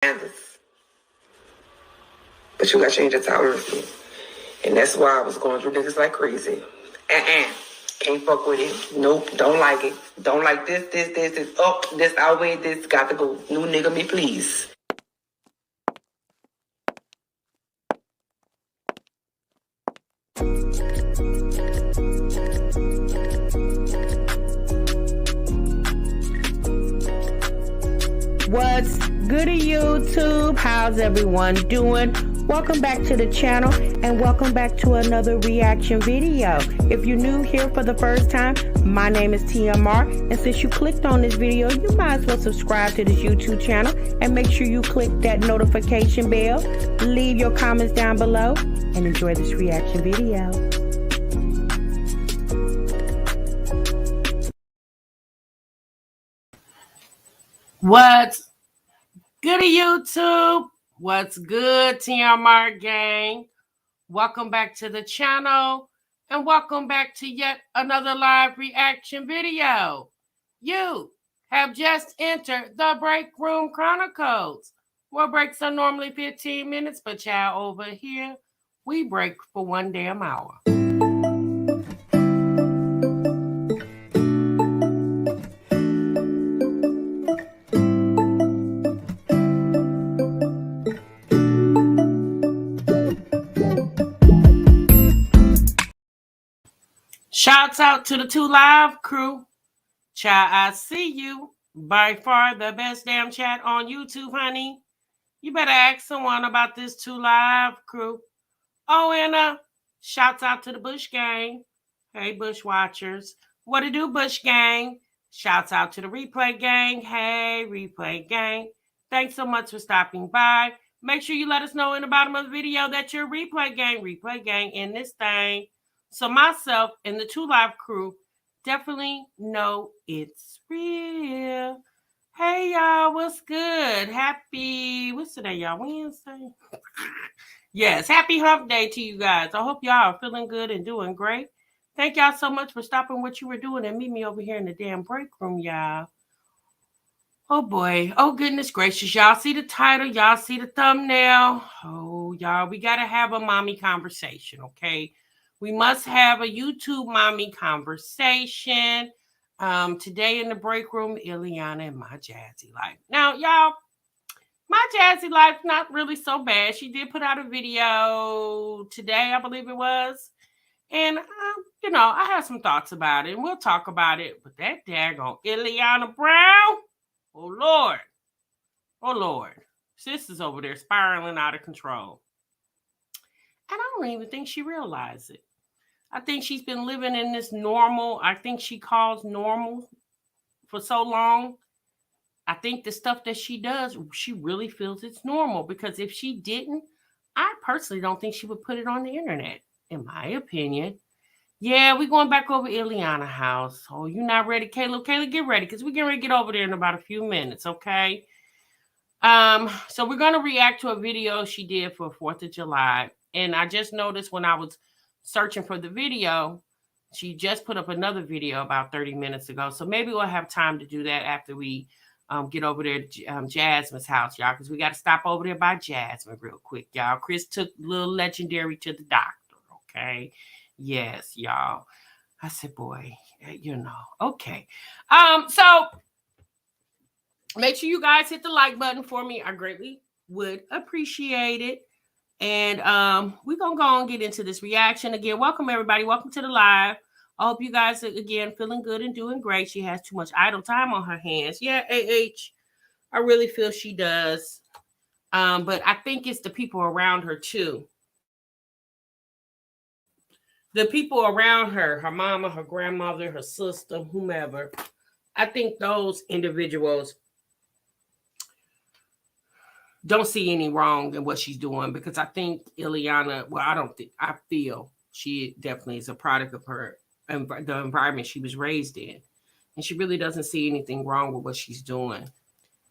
Kansas. But you got to change your tolerance. And that's why I was going through niggas like crazy. Can't fuck with it. Nope, don't like it. Don't like this. Oh, this outweigh this. Got to go. New nigga me, please. What's good, YouTube? How's everyone doing? Welcome back to the channel and welcome back to another reaction video. If you're new here for the first time, my name is TMR, and since you clicked on this video, you might as well subscribe to this YouTube channel and make sure you click that notification bell. Leave your comments down below and enjoy this reaction video. What's good, YouTube? What's good, TMR gang? Welcome back to the channel and welcome back to yet another live reaction video. You have just entered the Break Room Chronicles, where breaks are normally 15 minutes, but y'all over here, we break for 1 damn hour. Shouts out to the 2 Live crew. Child, I see you. By far the best damn chat on YouTube, honey. You better ask someone about this 2 Live crew. Oh, and shouts out to the Bush gang. Hey, Bush watchers. What it do, Bush gang? Shouts out to the Replay gang. Hey, Replay gang. Thanks so much for stopping by. Make sure you let us know in the bottom of the video that you're Replay gang in this thing. So myself and the 2 Live crew definitely know it's real. Hey, y'all, what's good? What's today, y'all? Wednesday? Yes, happy hump day to you guys. I hope y'all are feeling good and doing great. Thank y'all so much for stopping what you were doing and meet me over here in the damn break room, y'all. Oh, boy. Oh, goodness gracious. Y'all see the title? Y'all see the thumbnail? Oh, y'all, we got to have a mommy conversation, okay? We must have a YouTube mommy conversation. Today in the break room, ILLIANA and my Jazzy Life. Now, y'all, my Jazzy Life, not really so bad. She did put out a video today, I believe it was. And, I have some thoughts about it, and we'll talk about it. But that daggone ILLIANA Brown, oh, Lord. Sis is over there spiraling out of control. And I don't even think she realized it. I think she's been living in this normal, I think she calls normal for so long. I think the stuff that she does, she really feels it's normal, because if she didn't, I personally don't think she would put it on the internet, in my opinion. Yeah, we're going back over ILLIANA house. Oh, you not ready, Caleb? Caleb, get ready, because we're getting ready to get over there in about a few minutes, okay? So we're going to react to a video she did for 4th of July. And I just noticed when I was searching for the video, she just put up another video about 30 minutes ago. So maybe we'll have time to do that after we get over there to Jasmine's house, y'all, because we got to stop over there by Jasmine real quick, y'all. Chris took little Legendary to the doctor, okay? Yes, y'all. I said, boy, okay. So make sure you guys hit the like button for me. I greatly would appreciate it. And we're going to go and get into this reaction. Again, welcome, everybody. Welcome to the live. I hope you guys are, again, feeling good and doing great. She has too much idle time on her hands. Yeah, I really feel she does. But I think it's the people around her, too. The people around her, her mama, her grandmother, her sister, whomever. I think those individuals don't see any wrong in what she's doing, because I think ILLIANA, I feel she definitely is a product of her and the environment she was raised in. And she really doesn't see anything wrong with what she's doing.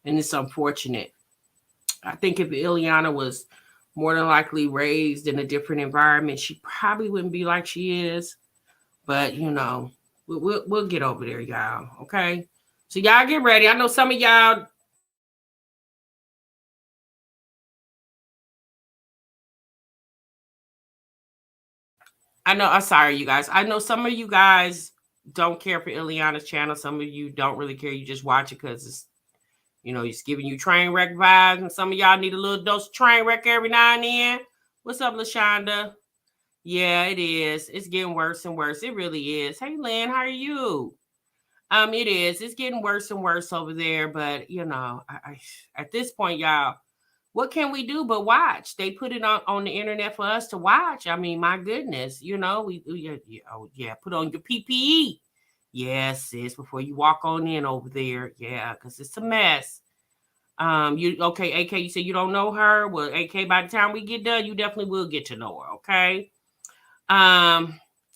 And it's unfortunate. I think if ILLIANA was more than likely raised in a different environment, she probably wouldn't be like she is. But, we'll get over there, y'all. Okay? So y'all get ready. I know some of y'all I know. I'm sorry, you guys. I know some of you guys don't care for Illiana's channel. Some of you don't really care. You just watch it because it's, you know, it's giving you train wreck vibes. And some of y'all need a little dose of train wreck every now and then. What's up, LaShonda? Yeah, it is. It's getting worse and worse. It really is. Hey, Lynn, how are you? It is. It's getting worse and worse over there. But, you know, at this point, y'all, what can we do but watch? They put it on the internet for us to watch. I mean, my goodness, you know, put on your PPE. Yes, sis, before you walk on in over there. Yeah, because it's a mess. You okay, AK, you said you don't know her. Well, AK, by the time we get done, you definitely will get to know her, okay?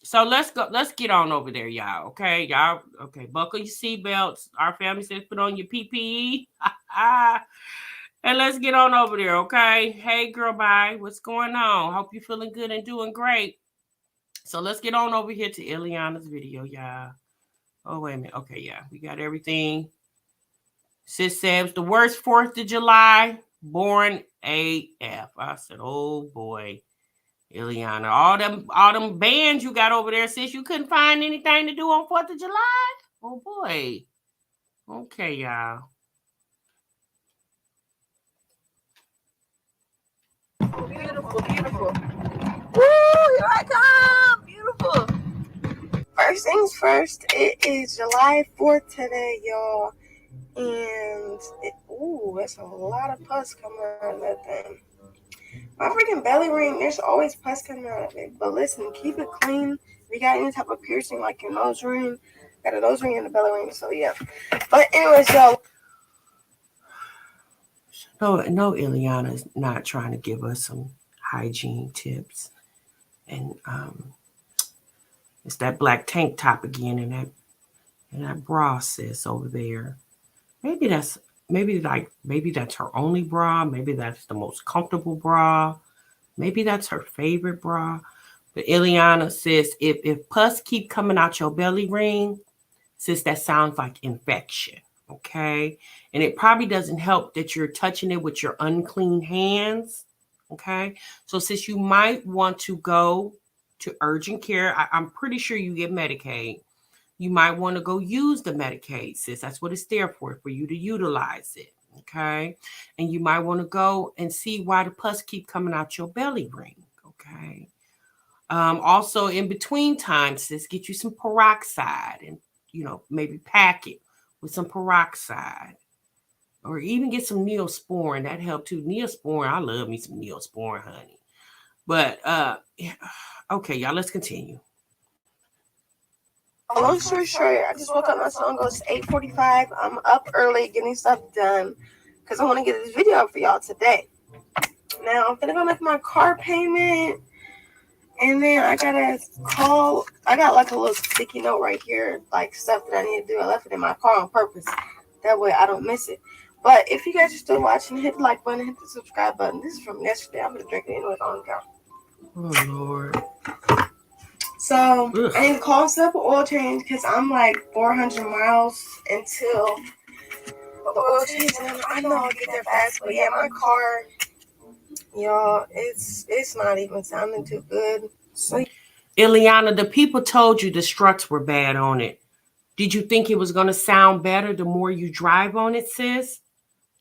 So let's get on over there, y'all. Okay, y'all. Okay, buckle your seatbelts. Our family says put on your PPE. And let's get on over there, okay? Hey, girl, bye. What's going on? Hope you're feeling good and doing great. So let's get on over here to Illiana's video, y'all. Oh, wait a minute. Okay, yeah, we got everything. Sis says the worst 4th of July, born AF. I said, oh boy, Illiana, all them bands you got over there, sis, you couldn't find anything to do on 4th of July? Oh boy. Okay, y'all. Beautiful, beautiful. Woo, here I come. Beautiful. First things first, it is July 4th today, y'all. And, that's a lot of pus coming out of that thing. My freaking belly ring, there's always pus coming out of it. But listen, keep it clean. If you got any type of piercing, like your nose ring, got a nose ring and a belly ring, so yeah. But anyways, y'all. No, Illiana is not trying to give us some hygiene tips. And it's that black tank top again and that bra, sis, over there. Maybe that's her only bra. Maybe that's the most comfortable bra. Maybe that's her favorite bra. But Illiana says if pus keep coming out your belly ring, sis, that sounds like infection. Okay. And it probably doesn't help that you're touching it with your unclean hands. Okay. So sis, you might want to go to urgent care. I'm pretty sure you get Medicaid. You might want to go use the Medicaid, sis. That's what it's there for you to utilize it. Okay. And you might want to go and see why the pus keep coming out your belly ring. Okay. Also in between times, sis, get you some peroxide and, you know, maybe pack it with some peroxide or even get some Neosporin. That helped too. Neosporin, I love me some Neosporin, honey. But, okay, y'all, let's continue. Long story short, I just woke up. My son goes 8:45. I'm up early getting stuff done because I want to get this video up for y'all today. Now, I'm going to go make my car payment. And then I gotta call. I got like a little sticky note right here, like stuff that I need to do. I left it in my car on purpose. That way I don't miss it. But if you guys are still watching, hit the like button, hit the subscribe button. This is from yesterday. I'm going to drink it anyway on the Oh, Lord. So, I need to call set up an oil change because I'm like 400 miles until the oil change. And I know I'll get there fast. But yeah, my car, y'all, it's not even sounding too good. So, Illiana, the people told you the struts were bad on it. Did you think it was going to sound better the more you drive on it, sis?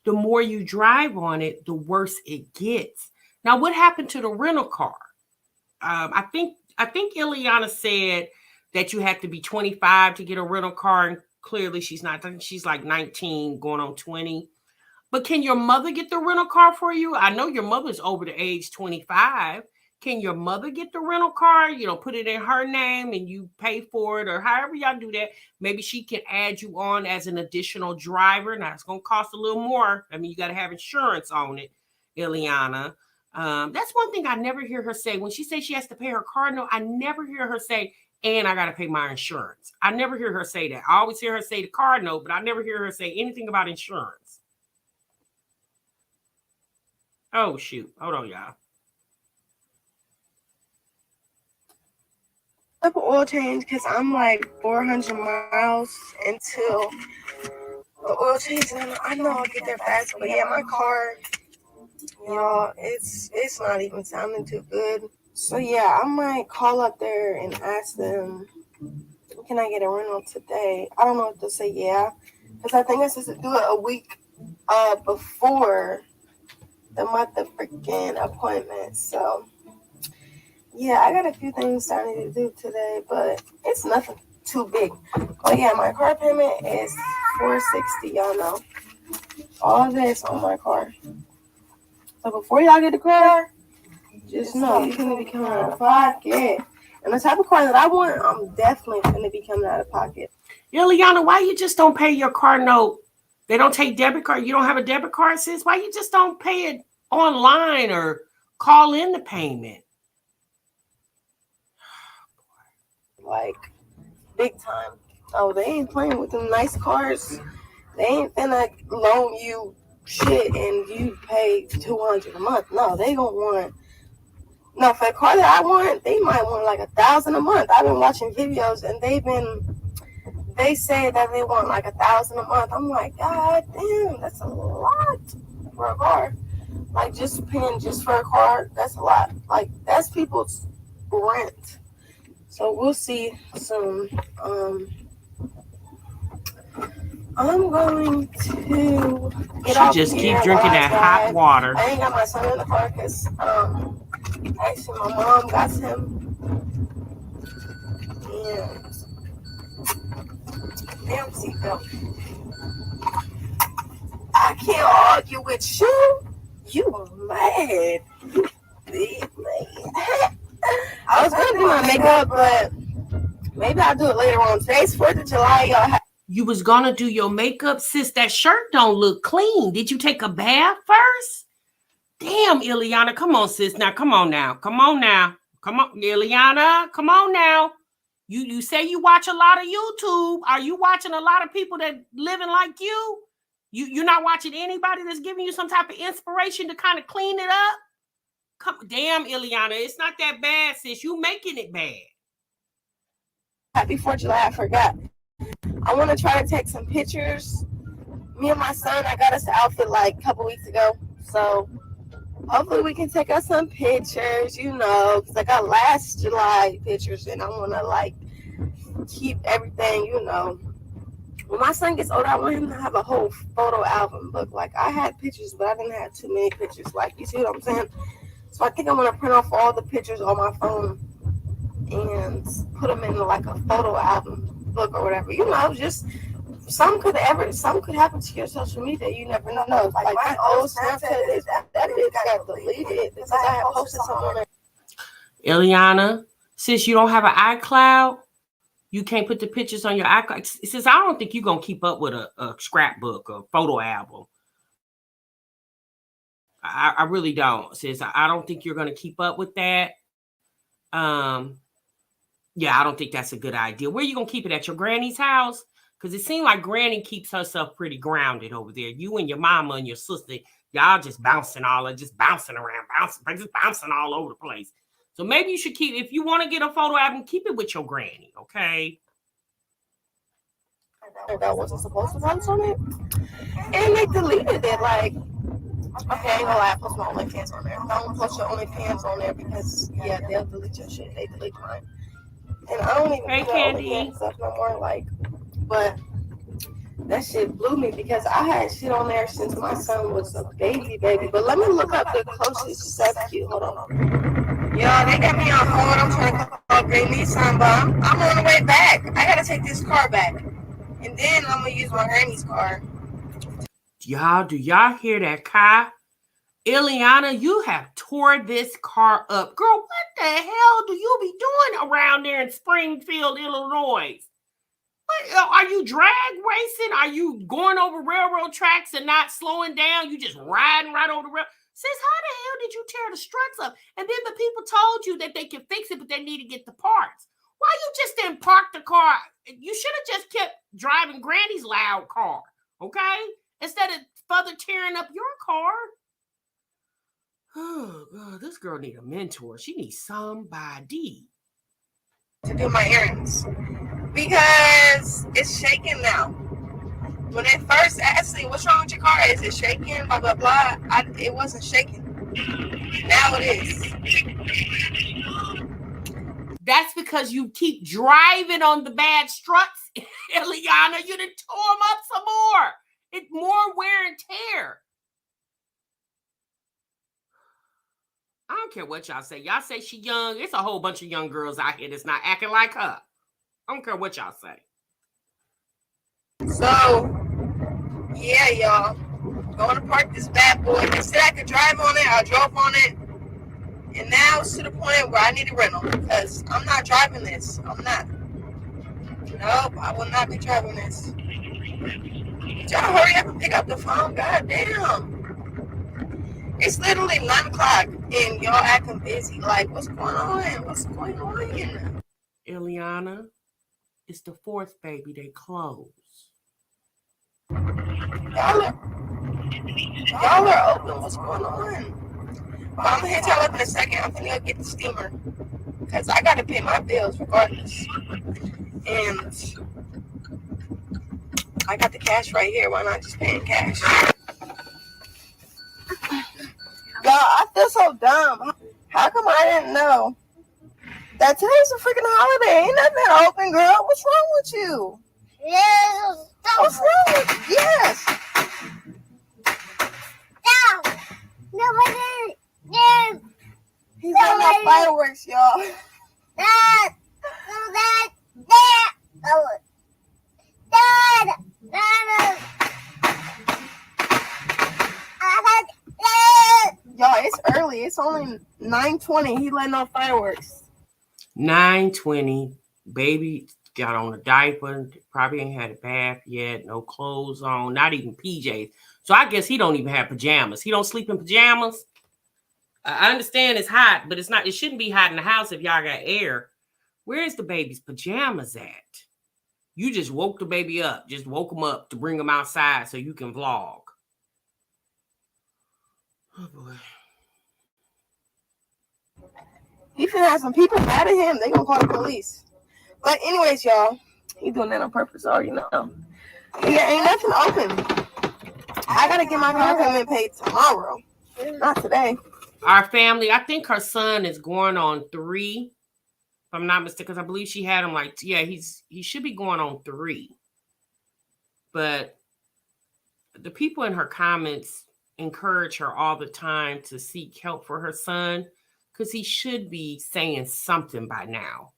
The more you drive on it, the worse it gets. Now, what happened to the rental car? I think Illiana said that you had to be 25 to get a rental car, and clearly she's not. I think she's like 19, going on 20. But can your mother get the rental car for you? I know your mother's over the age 25. Can your mother get the rental car? You know, put it in her name and you pay for it, or however y'all do that. Maybe she can add you on as an additional driver. Now, it's going to cost a little more. I mean, you got to have insurance on it, Illiana. That's one thing I never hear her say. When she says she has to pay her car note, I never hear her say, and I got to pay my insurance. I never hear her say that. I always hear her say the car note, but I never hear her say anything about insurance. Oh, shoot. Hold on, y'all. up an oil change because I'm like 400 miles until the oil change. And I know I'll get there fast. But yeah, my car, y'all, it's not even sounding too good. So yeah, I might call up there and ask them, can I get a rental today? I don't know if they'll say yeah, because I think I supposed to do it a week before the month of freaking appointment. So yeah, I got a few things I need to do today, but it's nothing too big. Oh yeah, my car payment is $460. Y'all know all this on my car. So before y'all get the car, just know you're gonna be coming out of pocket. And the type of car that I want, I'm definitely gonna be coming out of pocket. Illiana, why you just don't pay your car note? They don't take debit card. You don't have a debit card, sis? Why you just don't pay it online or call in the payment? Like, big time. Oh, they ain't playing with them nice cars. They ain't finna loan you shit and you pay $200 a month. No, they gonna want. No, for the car that I want, they might want like $1,000 a month. I've been watching videos and they say that they want like $1,000 a month. I'm like, God damn, that's a lot for a car. Like, just paying just for a car, that's a lot. Like, that's people's rent. So we'll see soon. I'm going to get off just here keep drinking that hot water. I ain't got my son in the car because actually my mom got him. And damn seatbelt. I can't argue with you. You mad. You big man. I was gonna do my makeup, but maybe I'll do it later on. Today's 4th of July, y'all. You was gonna do your makeup, sis. That shirt don't look clean. Did you take a bath first? Damn, Illiana. Come on, sis. Now, come on now. Come on now. Come on, Illiana. Come on now. You say you watch a lot of YouTube. Are you watching a lot of people that living like you? You're not watching anybody that's giving you some type of inspiration to kind of clean it up? Damn, Illiana. It's not that bad, sis. You making it bad. Happy 4th of July. I forgot. I want to try to take some pictures. Me and my son, I got us the outfit like a couple weeks ago. So hopefully we can take us some pictures, you know, because I got last July pictures and I want to like keep everything, you know. When my son gets older, I want him to have a whole photo album book. Like, I had pictures, but I didn't have too many pictures. Like, you see what I'm saying? So I think I'm going to print off all the pictures on my phone and put them in like a photo album book or whatever. You know, just something could happen to your social media. You never know. Like my old Snapchat, that bitch got deleted because I had posted something on there. Illiana, since you don't have an iCloud, you can't put the pictures on your iCloud. Since I don't think you're gonna keep up with a scrapbook or photo album. I really don't, sis. I don't think you're gonna keep up with that. Yeah, I don't think that's a good idea. Where are you gonna keep it, at your granny's house? Because it seems like Granny keeps herself pretty grounded over there. You and your mama and your sister, y'all just bouncing around, just bouncing all over the place. So maybe you should keep, if you want to get a photo album, keep it with your granny, okay? That wasn't supposed to bounce on it. And they deleted it. Like, okay, I ain't gonna lie, I post my OnlyFans on there. Don't post your OnlyFans on there because, yeah, they'll delete your shit. They delete mine. And I don't even do OnlyFans stuff no more. Like, but that shit blew me because I had shit on there since my son was a baby. But let me look up the closest substitute. Hold on. Yo, they got me on hold. I'm trying to call Great Nissan, but I'm on the way back. I gotta take this car back. And then I'm gonna use my granny's car. Y'all, do y'all hear that car? Illiana, you have tore this car up. Girl, what the hell do you be doing around there in Springfield, Illinois? What, are you drag racing? Are you going over railroad tracks and not slowing down? You just riding right over the rail? Sis, how the hell did you tear the struts up? And then the people told you that they can fix it, but they need to get the parts. Why you just didn't park the car? You should have just kept driving Granny's loud car, okay? Instead of further tearing up your car. Oh, God, this girl need a mentor. She needs somebody to do my errands because it's shaking now. When they first asked me, what's wrong with your car? Is it shaking? Blah, blah, blah. It wasn't shaking. Now it is. That's because you keep driving on the bad struts, Ileana. You done tore them up some more. It's more wear and tear. I don't care what y'all say. Y'all say she young. It's a whole bunch of young girls out here that's not acting like her. I don't care what y'all say. So, yeah, y'all. Going to park this bad boy. They said I could drive on it. I drove on it. And now it's to the point where I need a rental. Because I'm not driving this. I'm not. Nope, I will not be driving this. Y'all hurry up and pick up the phone. God damn. It's literally 9 o'clock and y'all acting busy. Like, what's going on? What's going on? Ileana, it's the 4th baby. They close. Y'all are open. What's going on? Well, I'm going to hit y'all up in a second. I'm going to go get the steamer. Because I got to pay my bills regardless. And I got the cash right here. Why not just pay in cash? Y'all, I feel so dumb. How come I didn't know that today's a freaking holiday? Ain't nothing open, girl. What's wrong with you? Yes. What's wrong with you? Yes. No. He's got no fireworks, y'all. Y'all, it's early. It's only 9:20. He letting off fireworks. 9:20. Baby got on a diaper. Probably ain't had a bath yet. No clothes on. Not even PJs. So I guess he don't even have pajamas. He don't sleep in pajamas. I understand it's hot, but it's not. It shouldn't be hot in the house if y'all got air. Where's the baby's pajamas at? You just woke the baby up. Just woke him up to bring him outside so you can vlog. Oh, boy. He finna have some people mad at him. They gonna call the police. But anyways, y'all, he doing that on purpose. Already know. Yeah, ain't nothing open. I gotta get my car payment paid tomorrow. Not today. Our family, I think her son is going on 3. If I'm not mistaken, because I believe she had him like, yeah, he should be going on 3. But the people in her comments encourage her all the time to seek help for her son, because he should be saying something by now.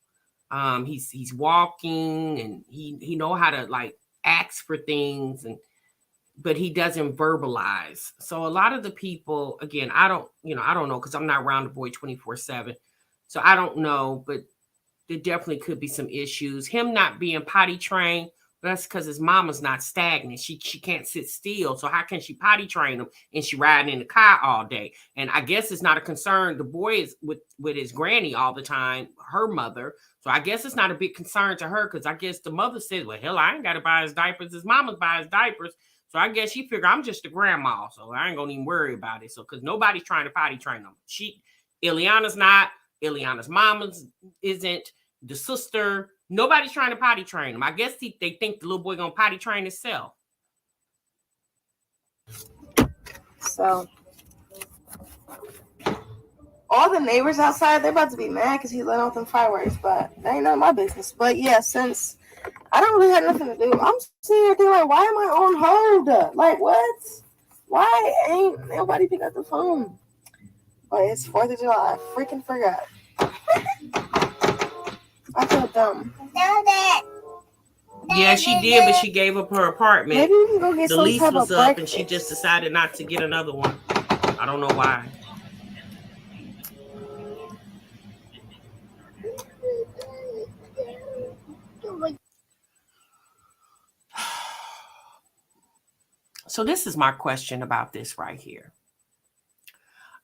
He's walking and he know how to like ask for things, but he doesn't verbalize. So a lot of the people, again, I don't know, because I'm not around the boy 24/7. So I don't know, but there definitely could be some issues. Him not being potty trained, that's because his mama's not stagnant. She can't sit still. So how can she potty train him? And she riding in the car all day. And I guess it's not a concern. The boy is with his granny all the time, her mother. So I guess it's not a big concern to her, because I guess the mother says, well, hell, I ain't got to buy his diapers. His mama's buy his diapers. So I guess she figured I'm just a grandma. So I ain't going to even worry about it. So because nobody's trying to potty train him. Ileana's not. Ileana's mama isn't. The sister, nobody's trying to potty train him. I guess they think the little boy gonna potty train himself. So all the neighbors outside, they're about to be mad because he's letting off them fireworks, but that ain't none of my business. But yeah, since I don't really have nothing to do, I'm sitting here thinking like, why am I on hold? Like what? Why ain't nobody pick up the phone? But it's 4th of July. I freaking forgot. I feel dumb. Yeah, she did, but she gave up her apartment. Maybe we can go get the some lease type was of up, breakfast. and she just decided not to get another one. I don't know why. So this is my question about this right here.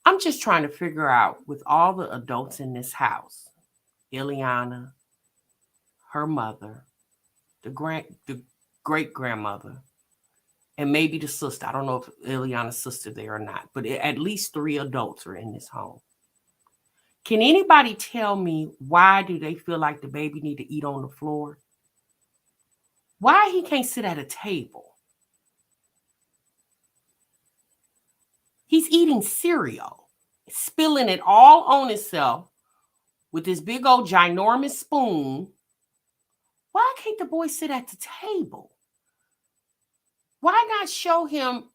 I'm just trying to figure out, with all the adults in this house, Ileana, her mother, the great-grandmother, and maybe the sister. I don't know if Ileana's sister there or not, but at least 3 adults are in this home. Can anybody tell me why do they feel like the baby need to eat on the floor? Why he can't sit at a table? He's eating cereal, spilling it all on himself with this big old ginormous spoon. Why can't the boy sit at the table? Why not show him?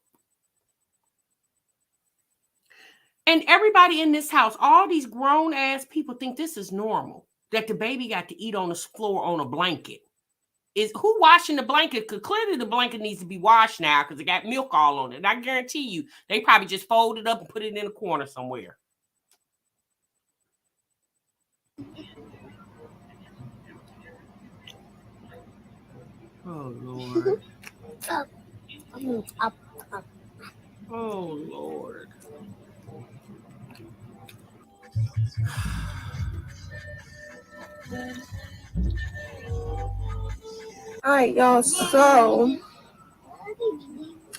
And everybody in this house, all these grown ass people think this is normal, that the baby got to eat on the floor on a blanket. Is who washing the blanket? Because clearly the blanket needs to be washed now because it got milk all on it. And I guarantee you, they probably just fold it up and put it in a corner somewhere. Oh, Lord. Oh, Lord. All right, y'all. So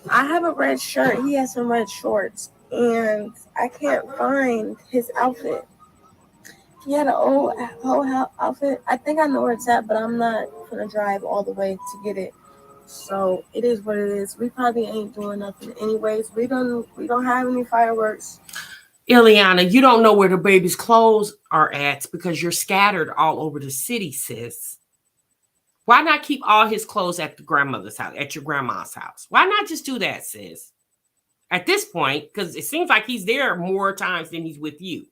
I have a red shirt. He has some red shorts, and I can't find his outfit. He had an old outfit. I think I know where it's at, but I'm not gonna drive all the way to get it. So it is what it is. We probably ain't doing nothing anyways. We don't have any fireworks. Illiana, you don't know where the baby's clothes are at because you're scattered all over the city, sis. Why not keep all his clothes at the grandmother's house, at your grandma's house? Why not just do that, sis? At this point, because it seems like he's there more times than he's with you.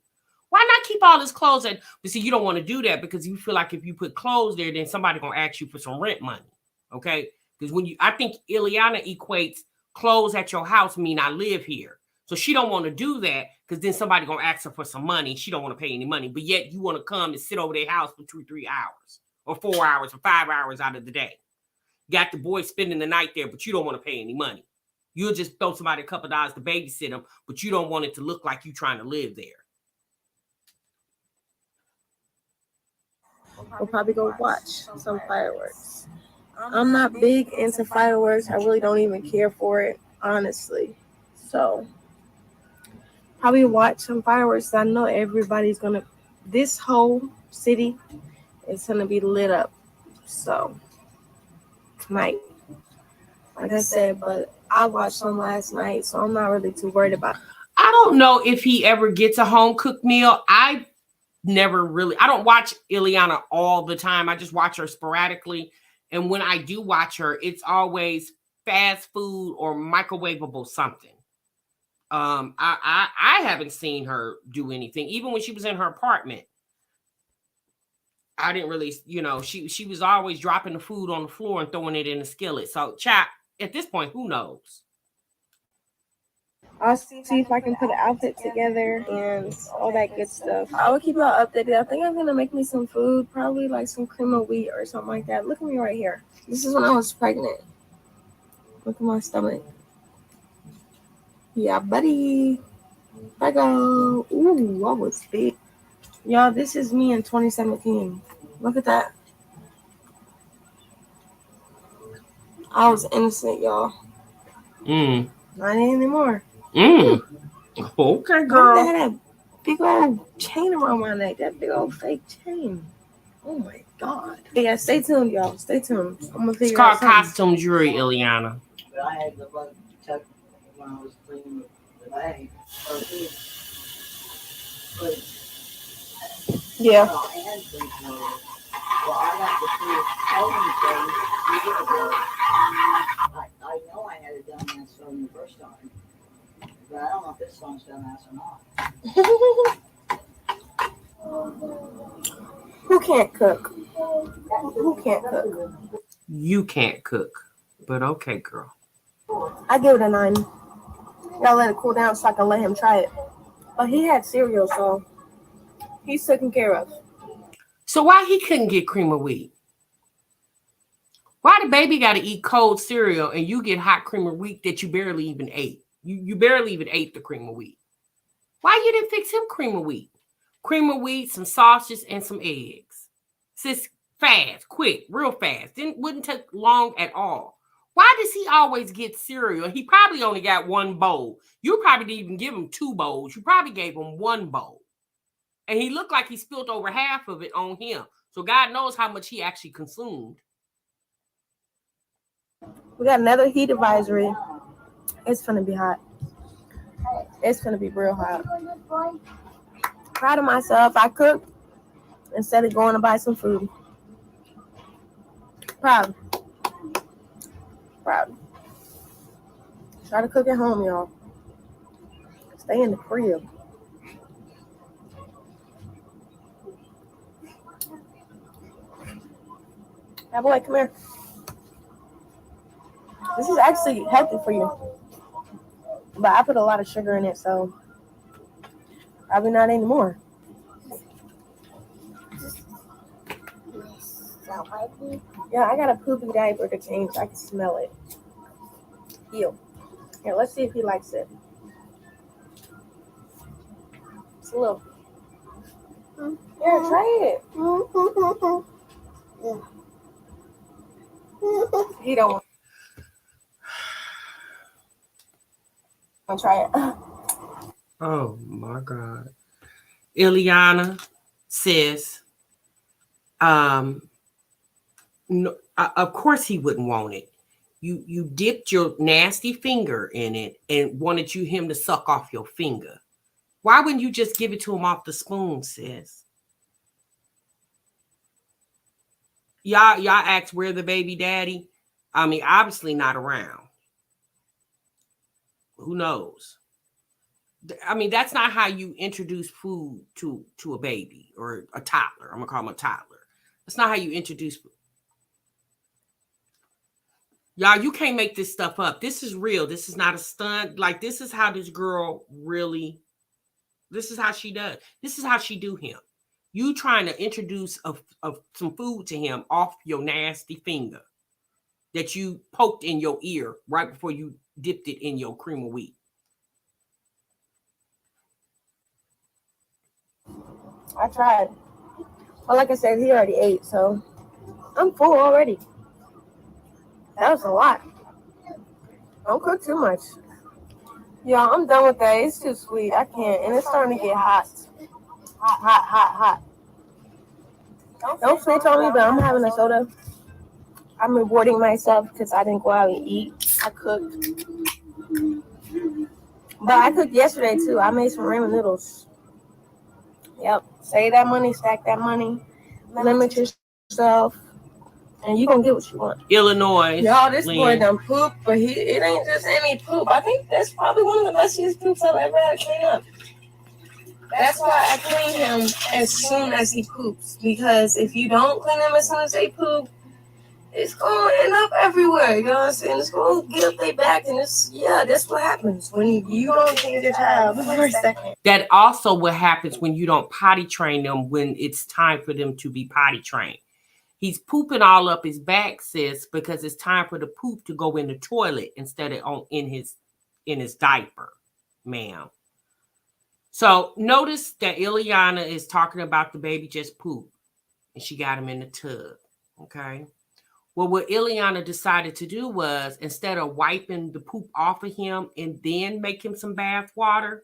Why not keep all his clothes at? But see, you don't want to do that because you feel like if you put clothes there, then somebody gonna ask you for some rent money. Okay? Because I think Illiana equates clothes at your house mean I live here. So she don't want to do that because then somebody gonna ask her for some money. She don't want to pay any money, but yet you want to come and sit over their house for 2-3 hours or 4 hours or 5 hours out of the day. Got the boy spending the night there, but you don't want to pay any money. You'll just throw somebody a couple dollars to babysit them, but you don't want it to look like you trying to live there. We'll probably go watch some fireworks. I'm not big into fireworks. I really don't even care for it, honestly. So probably watch some fireworks. I know everybody's gonna. This whole city is gonna be lit up. So tonight, like I said, but I watched some last night, so I'm not really too worried about it. I don't know if he ever gets a home cooked meal. I don't watch Illiana all the time. I just watch her sporadically. And when I do watch her, it's always fast food or microwavable something. I haven't seen her do anything. Even when she was in her apartment, I didn't really, she was always dropping the food on the floor and throwing it in the skillet. So, chat, at this point, who knows? I'll see if I can put an outfit together and all that good stuff. I will keep y'all updated. I think I'm going to make me some food, probably like some cream of wheat or something like that. Look at me right here. This is when I was pregnant. Look at my stomach. Yeah, buddy. I go. Ooh, I was big. Y'all, this is me in 2017. Look at that. I was innocent, y'all. Not anymore. Okay, girl. I had that big old chain around my neck. That big old fake chain. Oh my God. Yeah, stay tuned, y'all. Stay tuned. I'm gonna figure out. It's called costume jewelry, Illiana. But I had the bug tuck when I was cleaning the bag. But yeah. well, I had things more. Well, I got the free Halloween thing 3 years ago. I know I had a dumbass phone the first time. But I don't know if this song's dumbass or not. Who can't cook? Who can't cook? You can't cook, but okay, girl. I give it a 9. Gotta let it cool down so I can let him try it. But he had cereal, so he's taken care of. So why he couldn't get cream of wheat? Why the baby got to eat cold cereal and you get hot cream of wheat that you barely even ate? You barely even ate the cream of wheat. Why you didn't fix him cream of wheat? Cream of wheat, some sausages, and some eggs. Sis, fast, quick, real fast. Wouldn't take long at all. Why does he always get cereal? He probably only got 1 bowl. You probably didn't even give him 2 bowls. You probably gave him 1 bowl. And he looked like he spilled over half of it on him. So God knows how much he actually consumed. We got another heat advisory. It's gonna be hot. It's gonna be real hot. Proud of myself. I cooked. instead of going to buy some food. Proud. Try to cook at home, y'all. Stay in the crib. Baebay, come here. This is actually healthy for you. But I put a lot of sugar in it, so probably not anymore. Yeah, I got a poopy diaper to change. I can smell it. Ew. Here, let's see if he likes it. It's a little. Here, try it. He don't want to try it. Oh my God. Illiana says, no, of course he wouldn't want it. You dipped your nasty finger in it and wanted him to suck off your finger. Why wouldn't you just give it to him off the spoon, sis? Y'all asked where the baby daddy. I mean, obviously not around. Who knows? I mean, that's not how you introduce food to a baby or a toddler. I'm gonna call him a toddler. That's not how you introduce food. Y'all, you can't make this stuff up. This is real. This is not a stunt. Like, this is how this girl really, this is how she does. This is how she do him. You trying to introduce some food to him off your nasty finger that you poked in your ear right before you dipped it in your cream of wheat. I tried. Well, like I said, he already ate, so I'm full already. That was a lot. Don't cook too much. Y'all, I'm done with that. It's too sweet. I can't. And it's starting to get hot. Hot. Don't snitch on me, but I'm having a soda. I'm rewarding myself because I didn't go out and eat. I cooked. But I cooked yesterday, too. I made some ramen noodles. Yep. Save that money, stack that money. Limit yourself. And you gonna get what you want. Illinois. Y'all, this boy done poop, but it ain't just any poop. I think that's probably one of the messiest poops I've ever had to clean up. That's why I clean him as soon as he poops. Because if you don't clean him as soon as they poop, it's gonna end up everywhere. You know what I'm saying? It's gonna get up their back, and that's what happens when you don't clean your child for a second. That also what happens when you don't potty train them when it's time for them to be potty trained. He's pooping all up his back, sis, because it's time for the poop to go in the toilet instead of in his diaper, ma'am. So notice that Illiana is talking about the baby just pooped, and she got him in the tub. Okay. Well, what Illiana decided to do was, instead of wiping the poop off of him and then make him some bath water,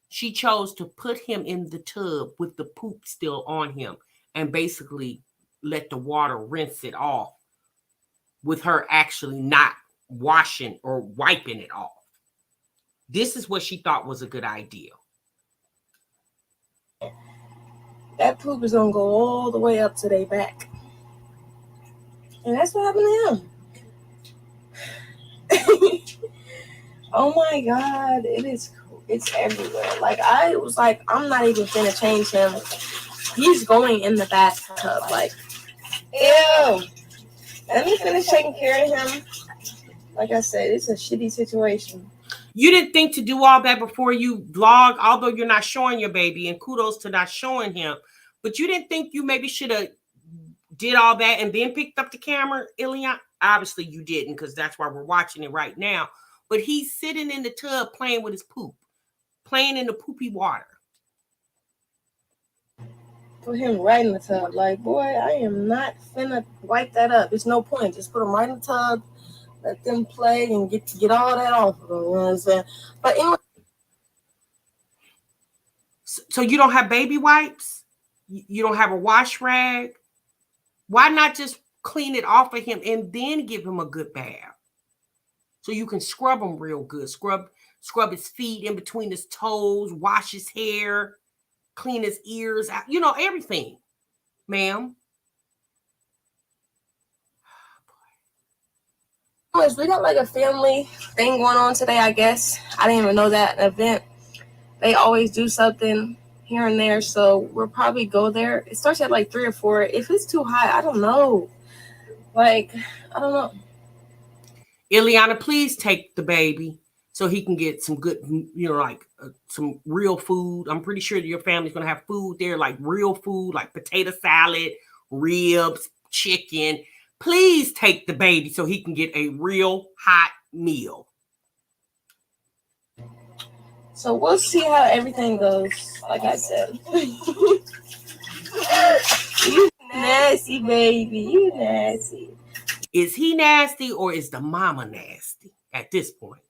she chose to put him in the tub with the poop still on him and basically let the water rinse it off with her actually not washing or wiping it off. This is what she thought was a good idea. That poop is going to go all the way up to their back. And that's what happened to him. Oh my God, it's everywhere. Like, I was like, I'm not even gonna change him. He's going in the bathtub. Like, ew. Let me finish taking care of him. Like I said, it's a shitty situation. You didn't think to do all that before you vlog, although you're not showing your baby, and kudos to not showing him. But you didn't think you maybe should have did all that and then picked up the camera, Illiana? Obviously you didn't, because that's why we're watching it right now. But he's sitting in the tub playing with his poop, playing in the poopy water. Put him right in the tub. Like, boy, I am not finna wipe that up. There's no point. Just put him right in the tub. Let them play and get all that off of them. You know what I'm saying? But anyway. So you don't have baby wipes? You don't have a wash rag? Why not just clean it off of him and then give him a good bath? So you can scrub him real good. Scrub his feet in between his toes, wash his hair, clean his ears out, everything. Ma'am? We got like a family thing going on today, I guess. I didn't even know that event. They always do something here and there, so we'll probably go there. It starts at like 3 or 4. If it's too high, I don't know. Like, I don't know. Illiana, please take the baby so he can get some good, like some real food. I'm pretty sure your family's going to have food there, like real food, like potato salad, ribs, chicken. Please take the baby so he can get a real hot meal. So we'll see how everything goes, like I said. You nasty, baby. You nasty. Is he nasty or is the mama nasty at this point?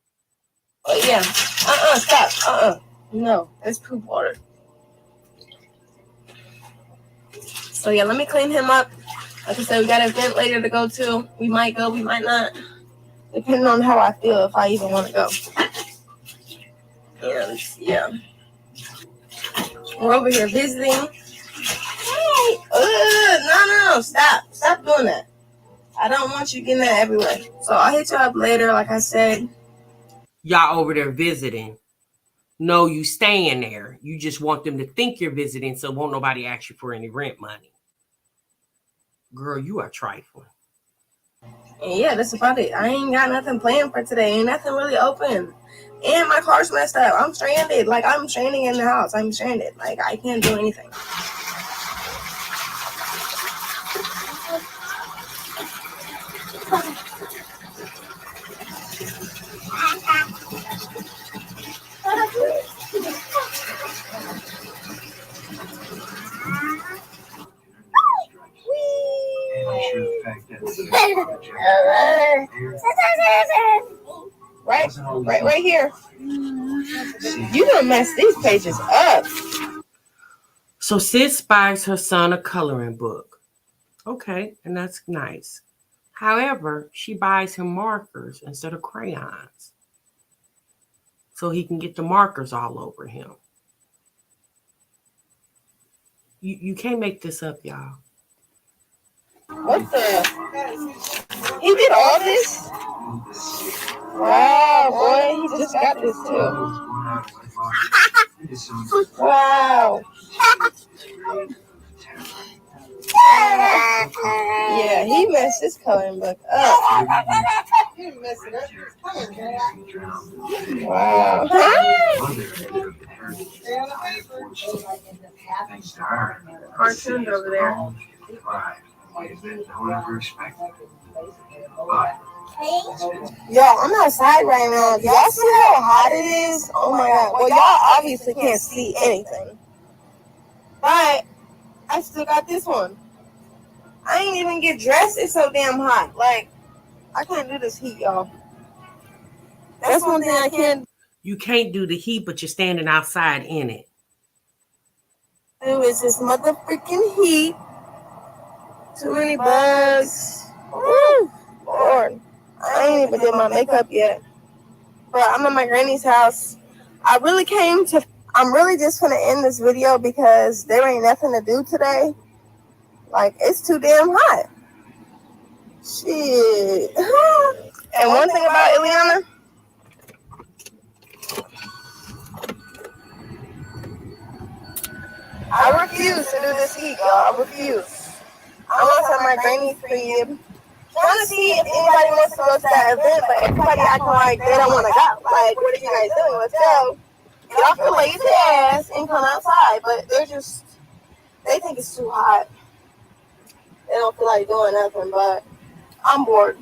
Oh, yeah. Stop. No, that's poop water. So, yeah, let me clean him up. Like I said, we got an event later to go to. We might go, we might not. Depending on how I feel, if I even want to go. And, yeah. We're over here visiting. Hey! No. Stop doing that. I don't want you getting that everywhere. So I'll hit you up later, like I said. Y'all over there visiting. No, you staying there. You just want them to think you're visiting, so won't nobody ask you for any rent money. Girl, you are trifling. And yeah, that's about it. I ain't got nothing planned for today. Ain't nothing really open. And my car's messed up. I'm stranded. Like, I'm stranded in the house. I'm stranded. Like, I can't do anything. Right here. You done mess these pages up. So sis buys her son a coloring book. Okay, and that's nice. However, she buys him markers instead of crayons, so he can get the markers all over him. You can't make this up, y'all. What the? He did all this? Wow, boy, he just got this too. Wow. Yeah, he messed his coloring book up. Wow. Cartoons over there. Yo, I'm outside right now. Y'all see how hot it is? Oh my god. Well, y'all obviously can't see anything. But I still got this one. I ain't even get dressed. It's so damn hot. Like, I can't do this heat, y'all. That's one thing I can't You can't do the heat, but you're standing outside in it. do is this motherfucking heat. Too many bugs. Woo! Lord. I ain't even did my makeup yet. But I'm at my granny's house. I'm really just gonna end this video because there ain't nothing to do today. Like, it's too damn hot. Shit. And one thing about Illiana, I refuse to do this heat, y'all. I refuse. I'm outside my granny's crib. Trying to see if anybody wants to go to that event, but everybody acting like they don't want to go. Like, what are you guys doing? Let's go. Y'all can lazy ass and come outside, but they think it's too hot. They don't feel like doing nothing, but I'm bored.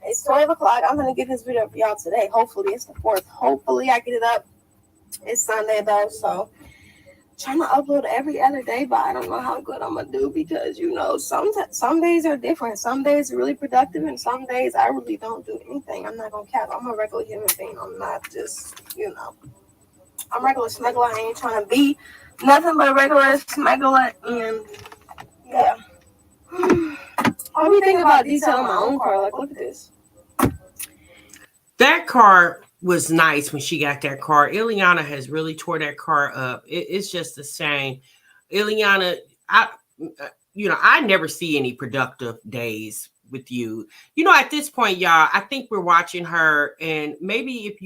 It's 12 o'clock. I'm going to get this video for y'all today. Hopefully, it's the 4th. Hopefully, I get it up. It's Sunday, though, so trying to upload every other day, but I don't know how good I'm going to do because, some days are different. Some days are really productive, and some days I really don't do anything. I'm not going to cap. I'm a regular human being. I'm not just, I'm regular smuggler. I ain't trying to be nothing but a regular smuggler, and, yeah. I be thinking about detailing my own car. Like, look at this. That car was nice when she got that car. Ileana has really tore that car up. It's just the same. Ileana, I never see any productive days with you. At this point, y'all, I think we're watching her, and maybe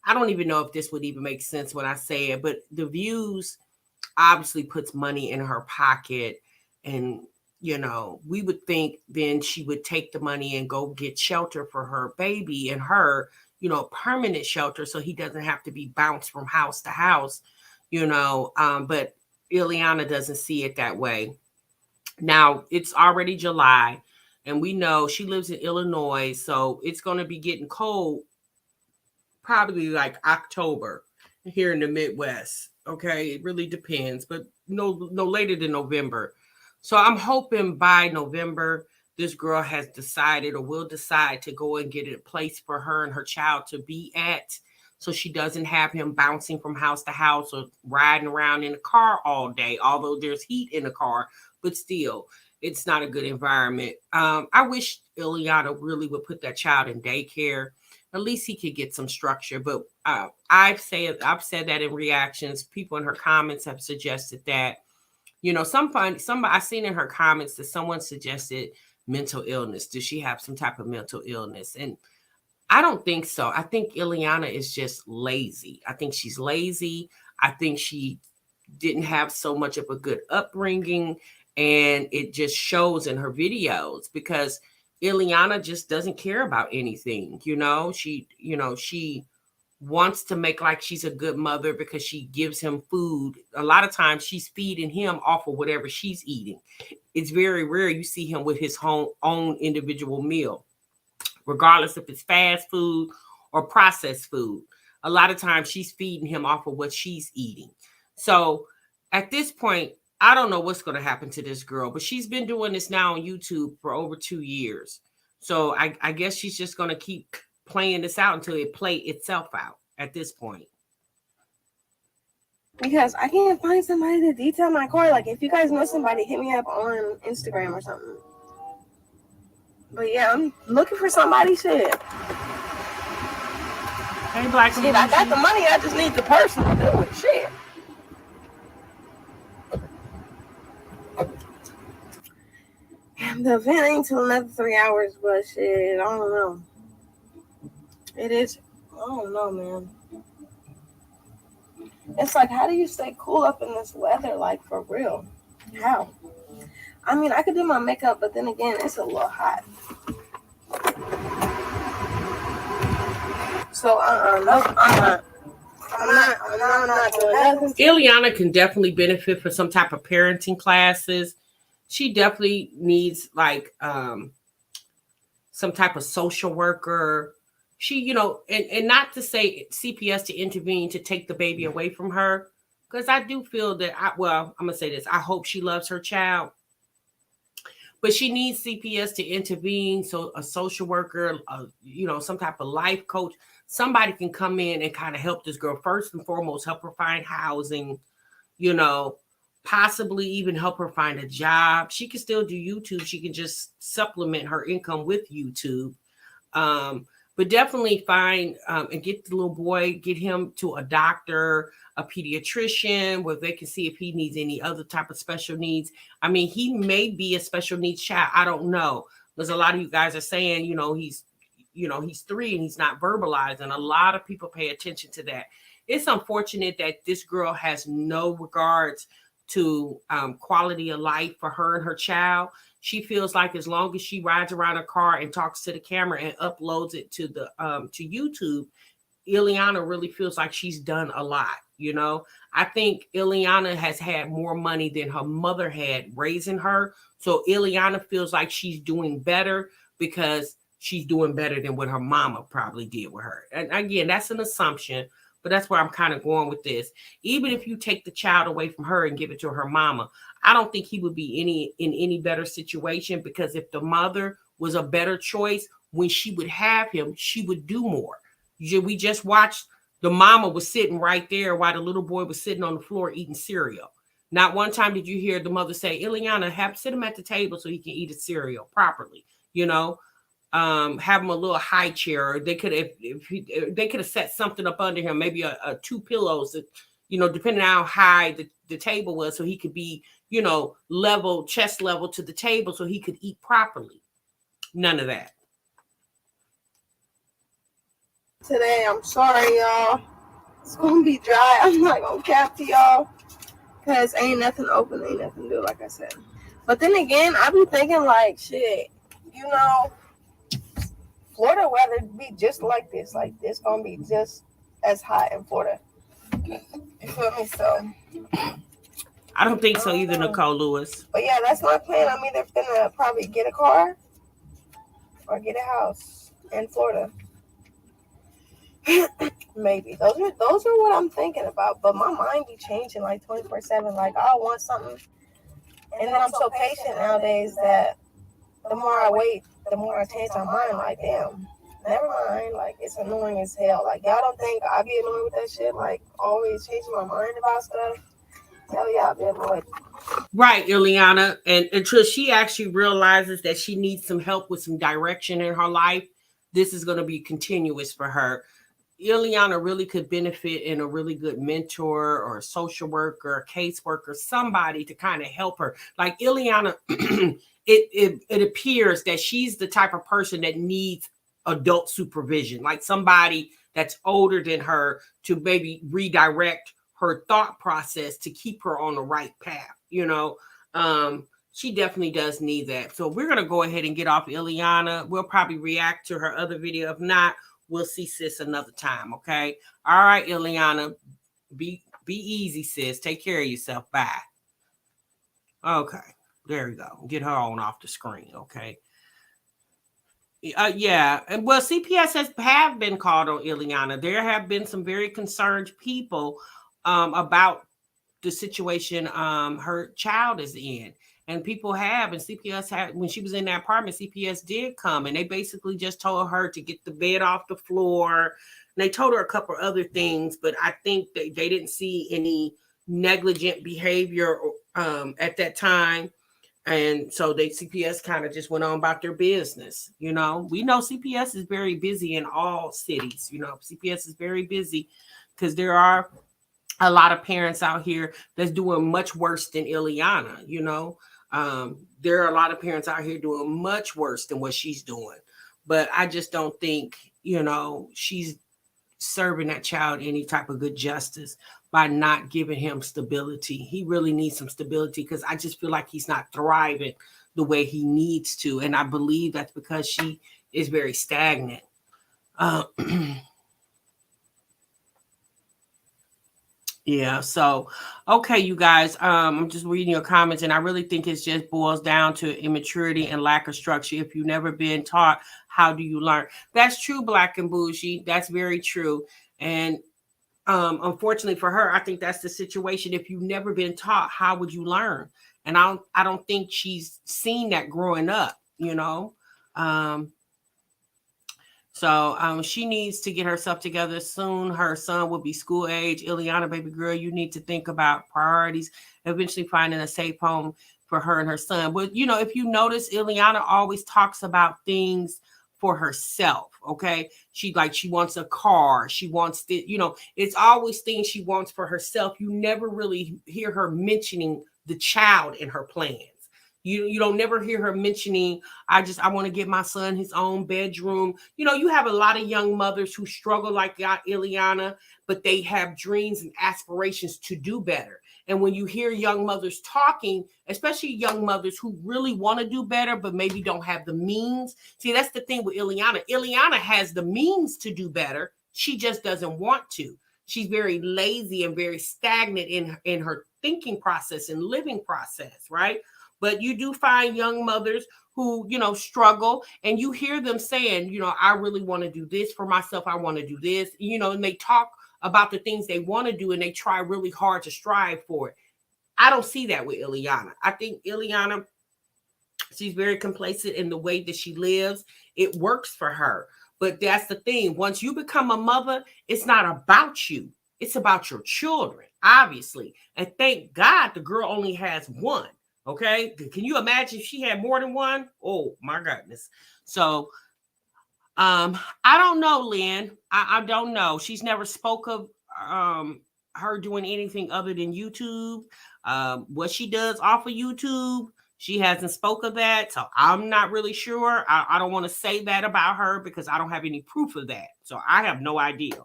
I don't even know if this would even make sense when I say it, but the views obviously puts money in her pocket, and we would think then she would take the money and go get shelter for her baby and her, permanent shelter, so he doesn't have to be bounced from house to house, but Ileana doesn't see it that way. Now it's already July, and we know she lives in Illinois, so it's going to be getting cold probably like October here in the Midwest. Okay, it really depends, but no later than November. So I'm hoping by November this girl has decided or will decide to go and get a place for her and her child to be at, so she doesn't have him bouncing from house to house or riding around in the car all day, although there's heat in the car, but still it's not a good environment. I wish Ileana really would put that child in daycare. At least he could get some structure. But I've said that in reactions. People in her comments have suggested that, somebody I've seen in her comments that someone suggested mental illness. Does she have some type of mental illness? And I don't think so. I think Ileana is just lazy. I think she's lazy. I think she didn't have so much of a good upbringing, and it just shows in her videos because Ileana just doesn't care about anything. She wants to make like she's a good mother because she gives him food. A lot of times she's feeding him off of whatever she's eating. It's very rare you see him with his own individual meal, regardless if it's fast food or processed food. A lot of times she's feeding him off of what she's eating. So at this point, I don't know what's going to happen to this girl, but she's been doing this now on YouTube for over 2 years. So I guess she's just going to keep playing this out until it play itself out at this point. Because I can't find somebody to detail my car. Like, if you guys know somebody, hit me up on Instagram or something. But yeah, I'm looking for somebody. Shit. Hey, Black. Shit, I got the money. I just need the person to do it. Shit. The event ain't till another 3 hours, but shit, I don't know. It is. I don't know, man. It's like, how do you stay cool up in this weather? Like, for real? How? I mean, I could do my makeup, but then again, it's a little hot. So, I'm not doing nothing. Ileana can definitely benefit from some type of parenting classes. She definitely needs like some type of social worker. She, and not to say CPS to intervene to take the baby away from her, because I do feel that I'm gonna say this. I hope she loves her child, but she needs CPS to intervene. So a social worker, some type of life coach, somebody can come in and kind of help this girl. First and foremost, help her find housing, possibly even help her find a job. She can still do YouTube. She can just supplement her income with YouTube. But definitely find and get the little boy, get him to a doctor, a pediatrician, where they can see if he needs any other type of special needs. I mean, he may be a special needs child. I don't know. Because a lot of you guys are saying, he's 3 and he's not verbalizing. A lot of people pay attention to that. It's unfortunate that this girl has no regards to quality of life for her and her child. She feels like as long as she rides around her car and talks to the camera and uploads it to the to YouTube, Ileana really feels like she's done a lot. I think Ileana has had more money than her mother had raising her. So Ileana feels like she's doing better because she's doing better than what her mama probably did with her. And again, that's an assumption, but that's where I'm kind of going with this. Even if you take the child away from her and give it to her mama, I don't think he would be in any better situation, because if the mother was a better choice, when she would have him, she would do more. We just watched the mama was sitting right there while the little boy was sitting on the floor eating cereal. Not one time did you hear the mother say, Ileana, sit him at the table so he can eat his cereal properly. have him a little high chair, or they could they could have set something up under him, maybe a 2 pillows, that, depending on how high the table was, so he could be, level, chest level to the table, so he could eat properly. None of that. Today, I'm sorry, y'all. It's gonna be dry. I'm not gonna cap to y'all, cause ain't nothing open, ain't nothing to do, like I said. But then again, I be thinking like, shit, Florida weather be just like this. Like, it's gonna be just as hot in Florida. You feel me? So I don't think so either, Nicole Lewis. But yeah, that's my plan. I'm either gonna probably get a car or get a house in Florida. Maybe those are what I'm thinking about. But my mind be changing like 24/7. Like, I want something, and then I'm so patient nowadays that the more I wait, the more I change my mind. Like, damn, never mind. Like, it's annoying as hell. Like, y'all don't think I be annoyed with that shit? Like, always changing my mind about stuff. Hell yeah, I be annoyed. Right, Illiana. And until she actually realizes that she needs some help with some direction in her life, this is going to be continuous for her. Illiana really could benefit in a really good mentor or a social worker, a caseworker, somebody to kind of help her. Like Illiana, it appears that she's the type of person that needs adult supervision, like somebody that's older than her to maybe redirect her thought process to keep her on the right path. She definitely does need that. So we're going to go ahead and get off Illiana. We'll probably react to her other video. If not, we'll see sis another time. Okay. All right, Illiana, be easy, sis. Take care of yourself. Bye. Okay. There we go. Get her on off the screen. Okay. Yeah. And well, CPS have been called on Illiana. There have been some very concerned people about the situation her child is in. And people have, and CPS had, when she was in that apartment, CPS did come, and they basically just told her to get the bed off the floor. And they told her a couple other things, but I think they didn't see any negligent behavior at that time. And so CPS kind of just went on about their business. We know CPS is very busy in all cities. CPS is very busy because there are a lot of parents out here that's doing much worse than Illiana. There are a lot of parents out here doing much worse than what she's doing. But I just don't think, she's serving that child any type of good justice by not giving him stability. He really needs some stability because I just feel like he's not thriving the way he needs to. And I believe that's because she is very stagnant. Yeah. So, okay, you guys, I'm just reading your comments, and I really think it just boils down to immaturity and lack of structure. If you've never been taught, how do you learn? That's true, Black and Bougie. That's very true. And unfortunately for her, I think that's the situation. If you've never been taught, how would you learn? And I don't think she's seen that growing up, So she needs to get herself together soon. Her son will be school age. Illiana, baby girl, you need to think about priorities, eventually finding a safe home for her and her son. But, if you notice, Illiana always talks about things for herself, okay? She wants a car. She wants it's always things she wants for herself. You never really hear her mentioning the child in her plans. You don't never hear her mentioning, I want to get my son his own bedroom. You have a lot of young mothers who struggle like Illiana, but they have dreams and aspirations to do better. And when you hear young mothers talking, especially young mothers who really want to do better, but maybe don't have the means. See, that's the thing with Illiana. Illiana has the means to do better. She just doesn't want to. She's very lazy and very stagnant in her thinking process and living process, right? But you do find young mothers who, struggle, and you hear them saying, I really want to do this for myself. I want to do this, and they talk about the things they want to do, and they try really hard to strive for it. I don't see that with Illiana. I think Illiana, she's very complacent in the way that she lives. It works for her. But that's the thing. Once you become a mother, it's not about you. It's about your children, obviously. And thank God the girl only has one. Okay, can you imagine if she had more than one? Oh my goodness. So I don't know, Lynn. I don't know. She's never spoke of her doing anything other than YouTube. What she does off of YouTube, she hasn't spoke of that. So I'm not really sure. I don't want to say that about her because I don't have any proof of that. So I have no idea.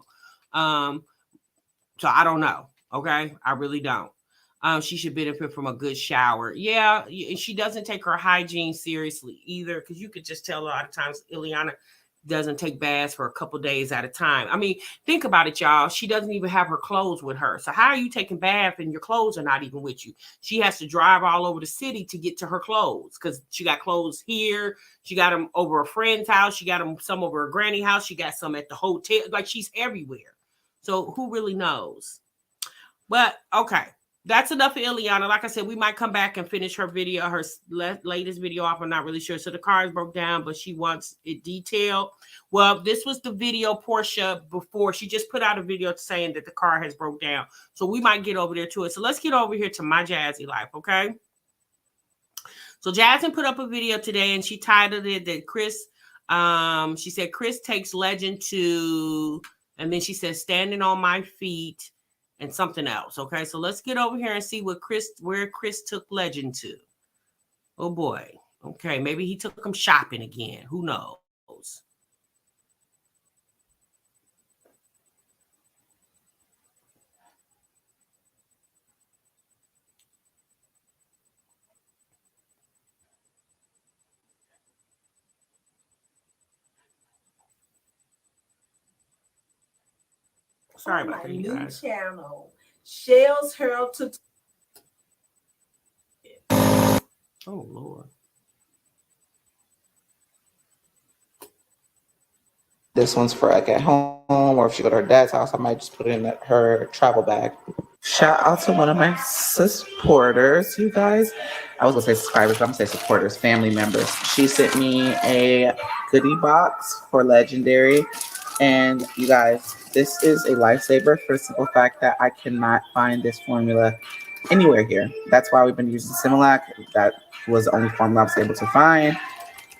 So I don't know. Okay. I really don't. She should benefit from a good shower. Yeah. And she doesn't take her hygiene seriously either. Cause you could just tell a lot of times ILLIANA doesn't take baths for a couple days at a time. I mean, think about it, y'all. She doesn't even have her clothes with her. So how are you taking bath and your clothes are not even with you? She has to drive all over the city to get to her clothes because she got clothes here. She got them over a friend's house. She got them some over her granny house. She got some at the hotel. Like she's everywhere. So who really knows? But okay. That's enough for ILLIANA. Like I said, we might come back and finish her video, her latest video off. I'm not really sure. So the cars broke down, but she wants it detailed. Well, this was the video Portia before. She just put out a video saying that the car has broke down. So we might get over there to it. So let's get over here to my Jazzy Life, okay? So Jasmine put up a video today and she titled it that Chris, she said, Chris takes legend to, and then she said, standing on my feet. And something else. Okay, so let's get over here and see where Chris took legend to. Oh boy. Okay, maybe he took him shopping again. Who knows? Sorry about that, you guys. Channel, Shell's Herald to. Oh Lord. This one's for like at home, or if she go to her dad's house, I might just put it in her travel bag. Shout out to one of my supporters, you guys. I was gonna say subscribers, but I'm gonna say supporters, family members. She sent me a goodie box for Legendary. And you guys, this is a lifesaver for the simple fact that I cannot find this formula anywhere here. That's why we've been using Similac. That was the only formula I was able to find.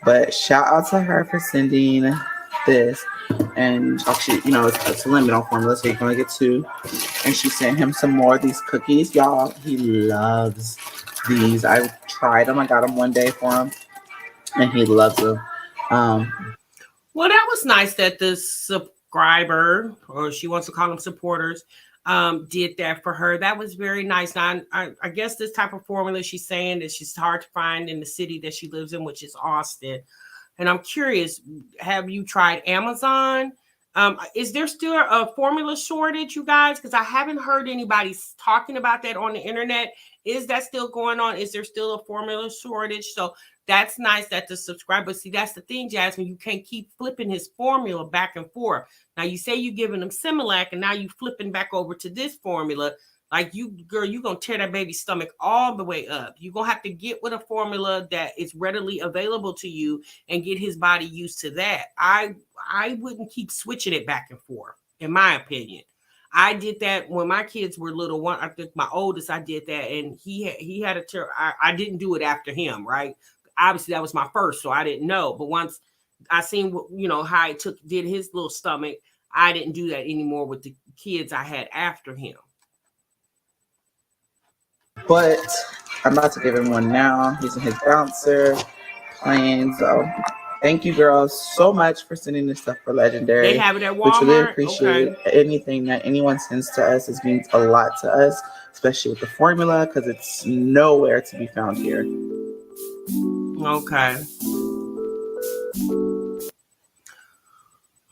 But shout out to her for sending this. And actually, you know, it's a limit on formula, so you're going to get 2. And she sent him some more of these cookies. Y'all, he loves these. I tried them. I got them one day for him. And he loves them. Well, that was nice that the subscriber, or she wants to call them supporters, did that for her. That was very nice. Now, I guess this type of formula she's saying that she's hard to find in the city that she lives in, which is Austin. And I'm curious, have you tried Amazon? Is there still a formula shortage, you guys? Because I haven't heard anybody talking about that on the internet. Is that still going on? Is there still a formula shortage? So that's nice that the subscriber, see, that's the thing, Jasmine, you can't keep flipping his formula back and forth. Now you say you're giving him Similac and now you flipping back over to this formula. Like you, girl, you're going to tear that baby's stomach all the way up. You're going to have to get with a formula that is readily available to you and get his body used to that. I wouldn't keep switching it back and forth, in my opinion. I did that when my kids were little. One, I think my oldest, I did that, and he had a I didn't do it after him, right? Obviously, that was my first, so I didn't know. But once I seen, you know, how it did his little stomach, I didn't do that anymore with the kids I had after him. But I'm about to give him one now. He's in his bouncer playing. So thank you, girls, so much for sending this stuff for Legendary. They have it at Walmart. We really appreciate anything that anyone sends to us. It means a lot to us, especially with the formula, because it's nowhere to be found here. Okay.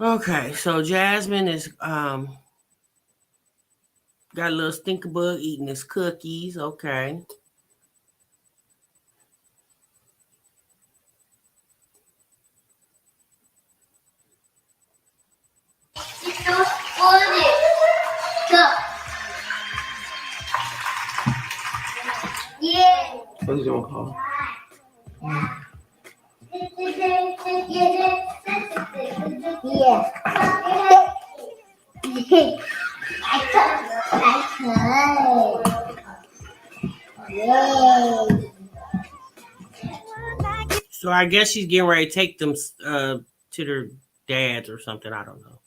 Okay, so Jasmine is got a little stinker bug eating his cookies. Okay. Yeah. What is your call? So I guess she's getting ready to take them to dads or something. I don't know.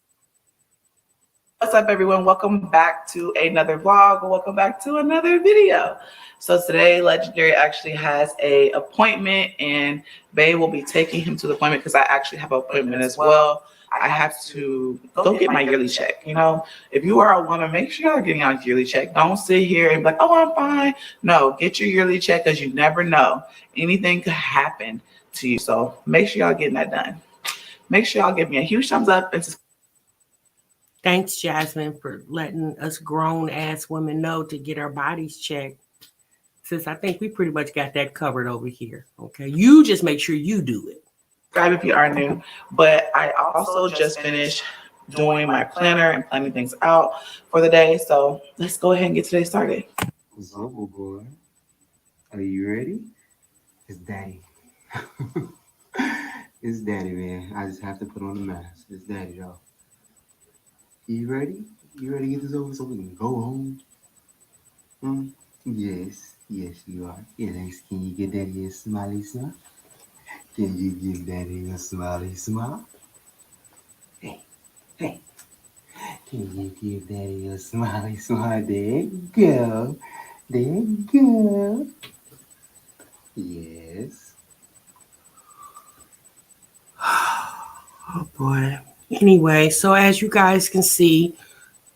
What's up, everyone? Welcome back to another vlog. Welcome back to another video. So today, Legendary actually has a appointment, and Bae will be taking him to the appointment because I actually have an appointment as well. I have to go get my yearly check. You know, if you are a woman, make sure you're getting your yearly check. Don't sit here and be like, oh, I'm fine. No, get your yearly check because you never know. Anything could happen to you. So make sure y'all getting that done. Make sure y'all give me a huge thumbs up and Thanks, Jasmine, for letting us grown ass women know to get our bodies checked. Since I think we pretty much got that covered over here. Okay. You just make sure you do it. subscribe if you are new. But I also just finished doing my planner and planning things out for the day. So let's go ahead and get today started. What's up, boy? Are you ready? It's Daddy. It's Daddy, man. I just have to put on the mask. It's Daddy, y'all. You ready? You ready to get this over so we can go home? Yes. Yes, you are. Yes. Can you get Daddy a smiley smile? Can you give Daddy a smiley smile? Hey. Can you give Daddy a smiley smile? There you go. There you go. Yes. Oh boy. Anyway, so as you guys can see,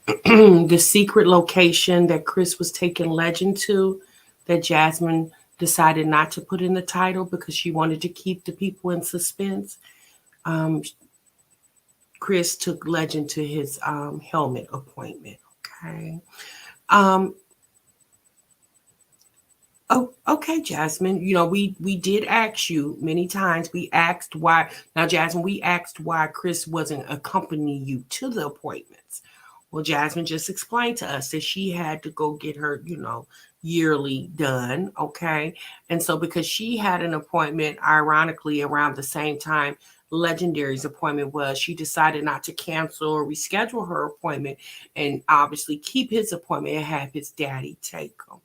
the secret location that Chris was taking Legend to, that Jasmine decided not to put in the title because she wanted to keep the people in suspense. Chris took Legend to his helmet appointment. Okay. Oh, okay, Jasmine. You know, we did ask you many times. We asked why. Now, Jasmine, we asked why Chris wasn't accompanying you to the appointments. Well, Jasmine just explained to us that she had to go get her, yearly done. Okay. And so because she had an appointment, ironically, around the same time Legendary's appointment was, she decided not to cancel or reschedule her appointment and obviously keep his appointment and have his daddy take him.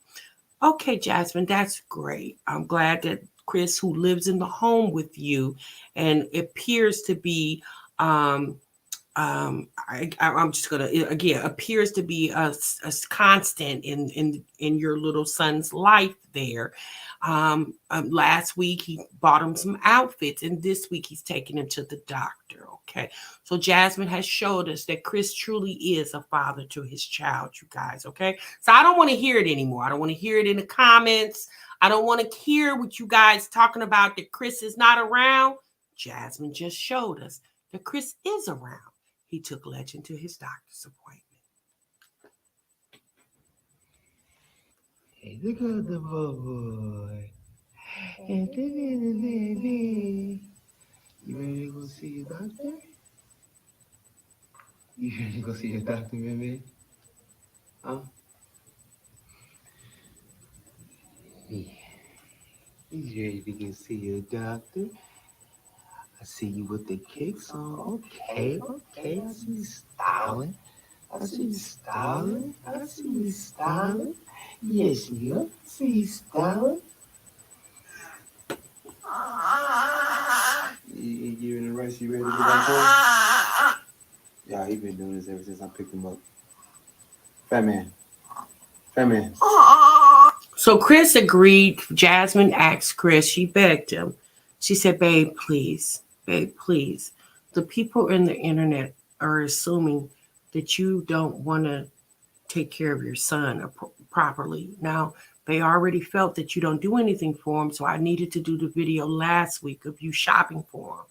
Okay, Jasmine, that's great. I'm glad that Chris, who lives in the home with you and appears to be, I'm just gonna again, appears to be a constant in your little son's life there. Last week he bought him some outfits, and this week he's taking him to the doctor. Okay, so Jasmine has showed us that Chris truly is a father to his child, you guys. Okay, so I don't want to hear it anymore. I don't want to hear it in the comments. I don't want to hear what you guys talking about that Chris is not around. Jasmine just showed us that Chris is around. He took Legend to his doctor's appointment. Hey, look at the boy. Hey, look at the baby. You ready to go see your doctor? You ready to go see your doctor, baby? Huh? Yeah. He's ready to go see your doctor. I see you with the kicks on. Okay. I see you styling. I see you styling. Yes, you are. I see you styling. You in the rush? You ready to get back home? Yeah, he been doing this ever since I picked him up. Fat man. So Chris agreed. Jasmine asked Chris, she begged him. She said, babe, please. The people in the internet are assuming that you don't want to take care of your son properly. Now, they already felt that you don't do anything for him, so I needed to do the video last week of you shopping for him.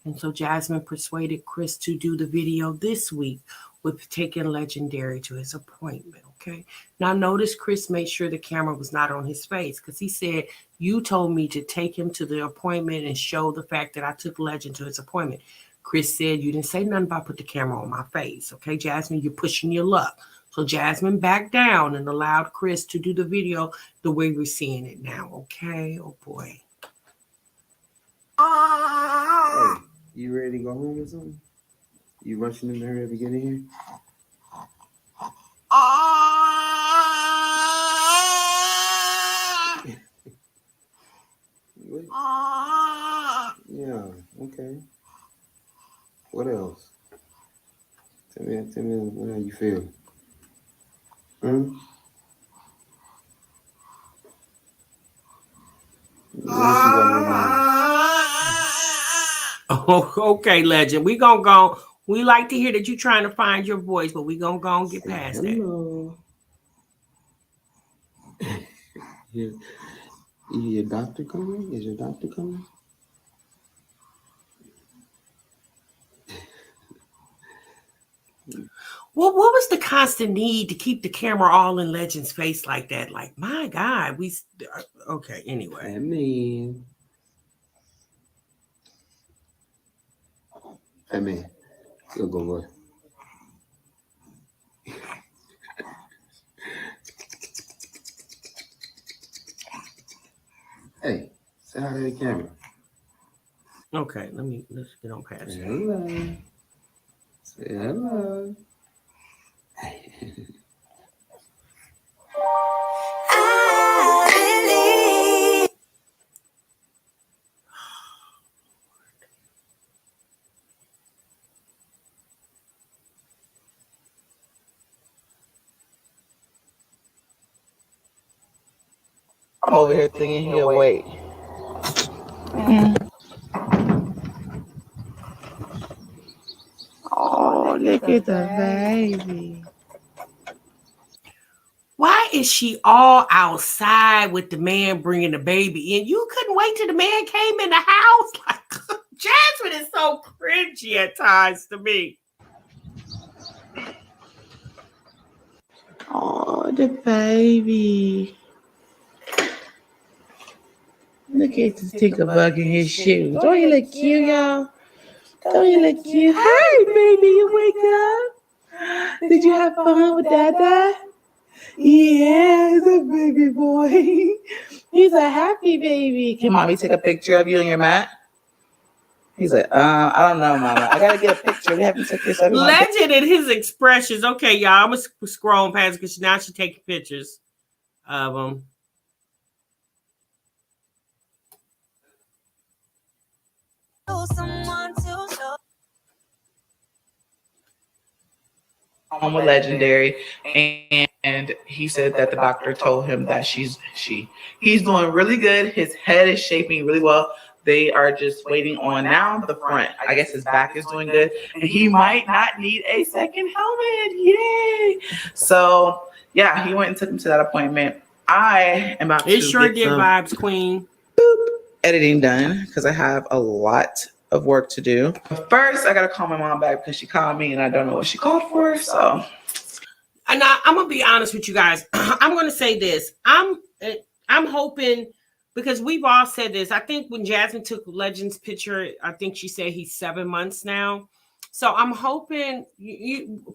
And so Jasmine persuaded Chris to do the video this week with taking Legendary to his appointment, okay? Now notice Chris made sure the camera was not on his face because he said, you told me to take him to the appointment and show the fact that I took Legend to his appointment. Chris said, you didn't say nothing about put the camera on my face, okay, Jasmine? You're pushing your luck. So Jasmine backed down and allowed Chris to do the video the way we're seeing it now, okay? Oh, boy. Hey, you ready to go home or something? You rushing in the hurry up to get in here? What? Yeah, okay. What else? Tell me how you feel. Hmm? Oh, okay, legend. We gonna go. We like to hear that you trying to find your voice, but we gonna go and get past that. Hello. Your doctor coming? Is your doctor coming? Well, what was the constant need to keep the camera all in Legend's face like that? Like, my God, okay. Anyway, I mean, go. Hey, say hi to the camera. okay. Let's get on past that. Hello. Say hello. I'm over here thinking he'll wait. Oh, look at the baby. Why is she all outside with the man bringing the baby in? You couldn't wait till the man came in the house? Like, Jasmine is so cringy at times to me. Oh, the baby. Look at this tinkerbug in his shoes. Don't he look cute, y'all? Don't he look cute? Hi, baby, you wake up? Did you have fun with Dada? Yeah, he's a baby boy. He's a happy baby. Can mommy take a picture of you on your mat? He's like, I don't know, mama. I gotta get a picture. We haven't took this. Legend and his expressions. Okay, y'all, I'm gonna scroll past because now she's taking pictures of him. Home with Legendary, and he said that the doctor told him that he's doing really good. His head is shaping really well. They are just waiting on now the front. I guess his back is doing good, and he might not need a second helmet. Yay! So yeah, he went and took him to that appointment. I am about to sure get some vibes, Queen. Editing done because I have a lot of work to do. But first, I gotta call my mom back because she called me and I don't know what she called for. So, and I'm gonna be honest with you guys. I'm gonna say this. I'm hoping, because we've all said this. I think when Jasmine took Legend's picture, I think she said he's 7 months now. So I'm hoping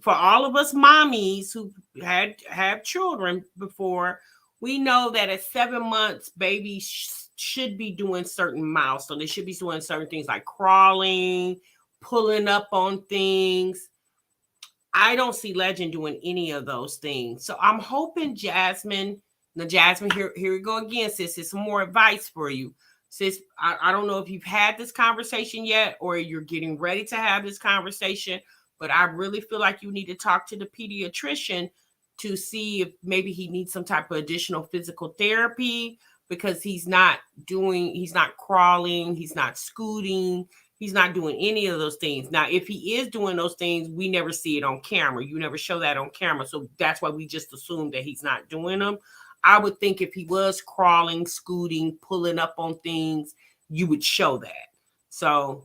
for all of us mommies who have children before, we know that at 7 months, babies should be doing certain milestones. They should be doing certain things like crawling, pulling up on things. I don't see Legend doing any of those things. So I'm hoping Jasmine, here we go again, sis. It's some more advice for you. Sis, I don't know if you've had this conversation yet or you're getting ready to have this conversation, but I really feel like you need to talk to the pediatrician to see if maybe he needs some type of additional physical therapy, because he's not crawling, he's not scooting, he's not doing any of those things. Now, if he is doing those things, we never see it on camera. You never show that on camera. So that's why we just assume that he's not doing them. I would think if he was crawling, scooting, pulling up on things, you would show that. So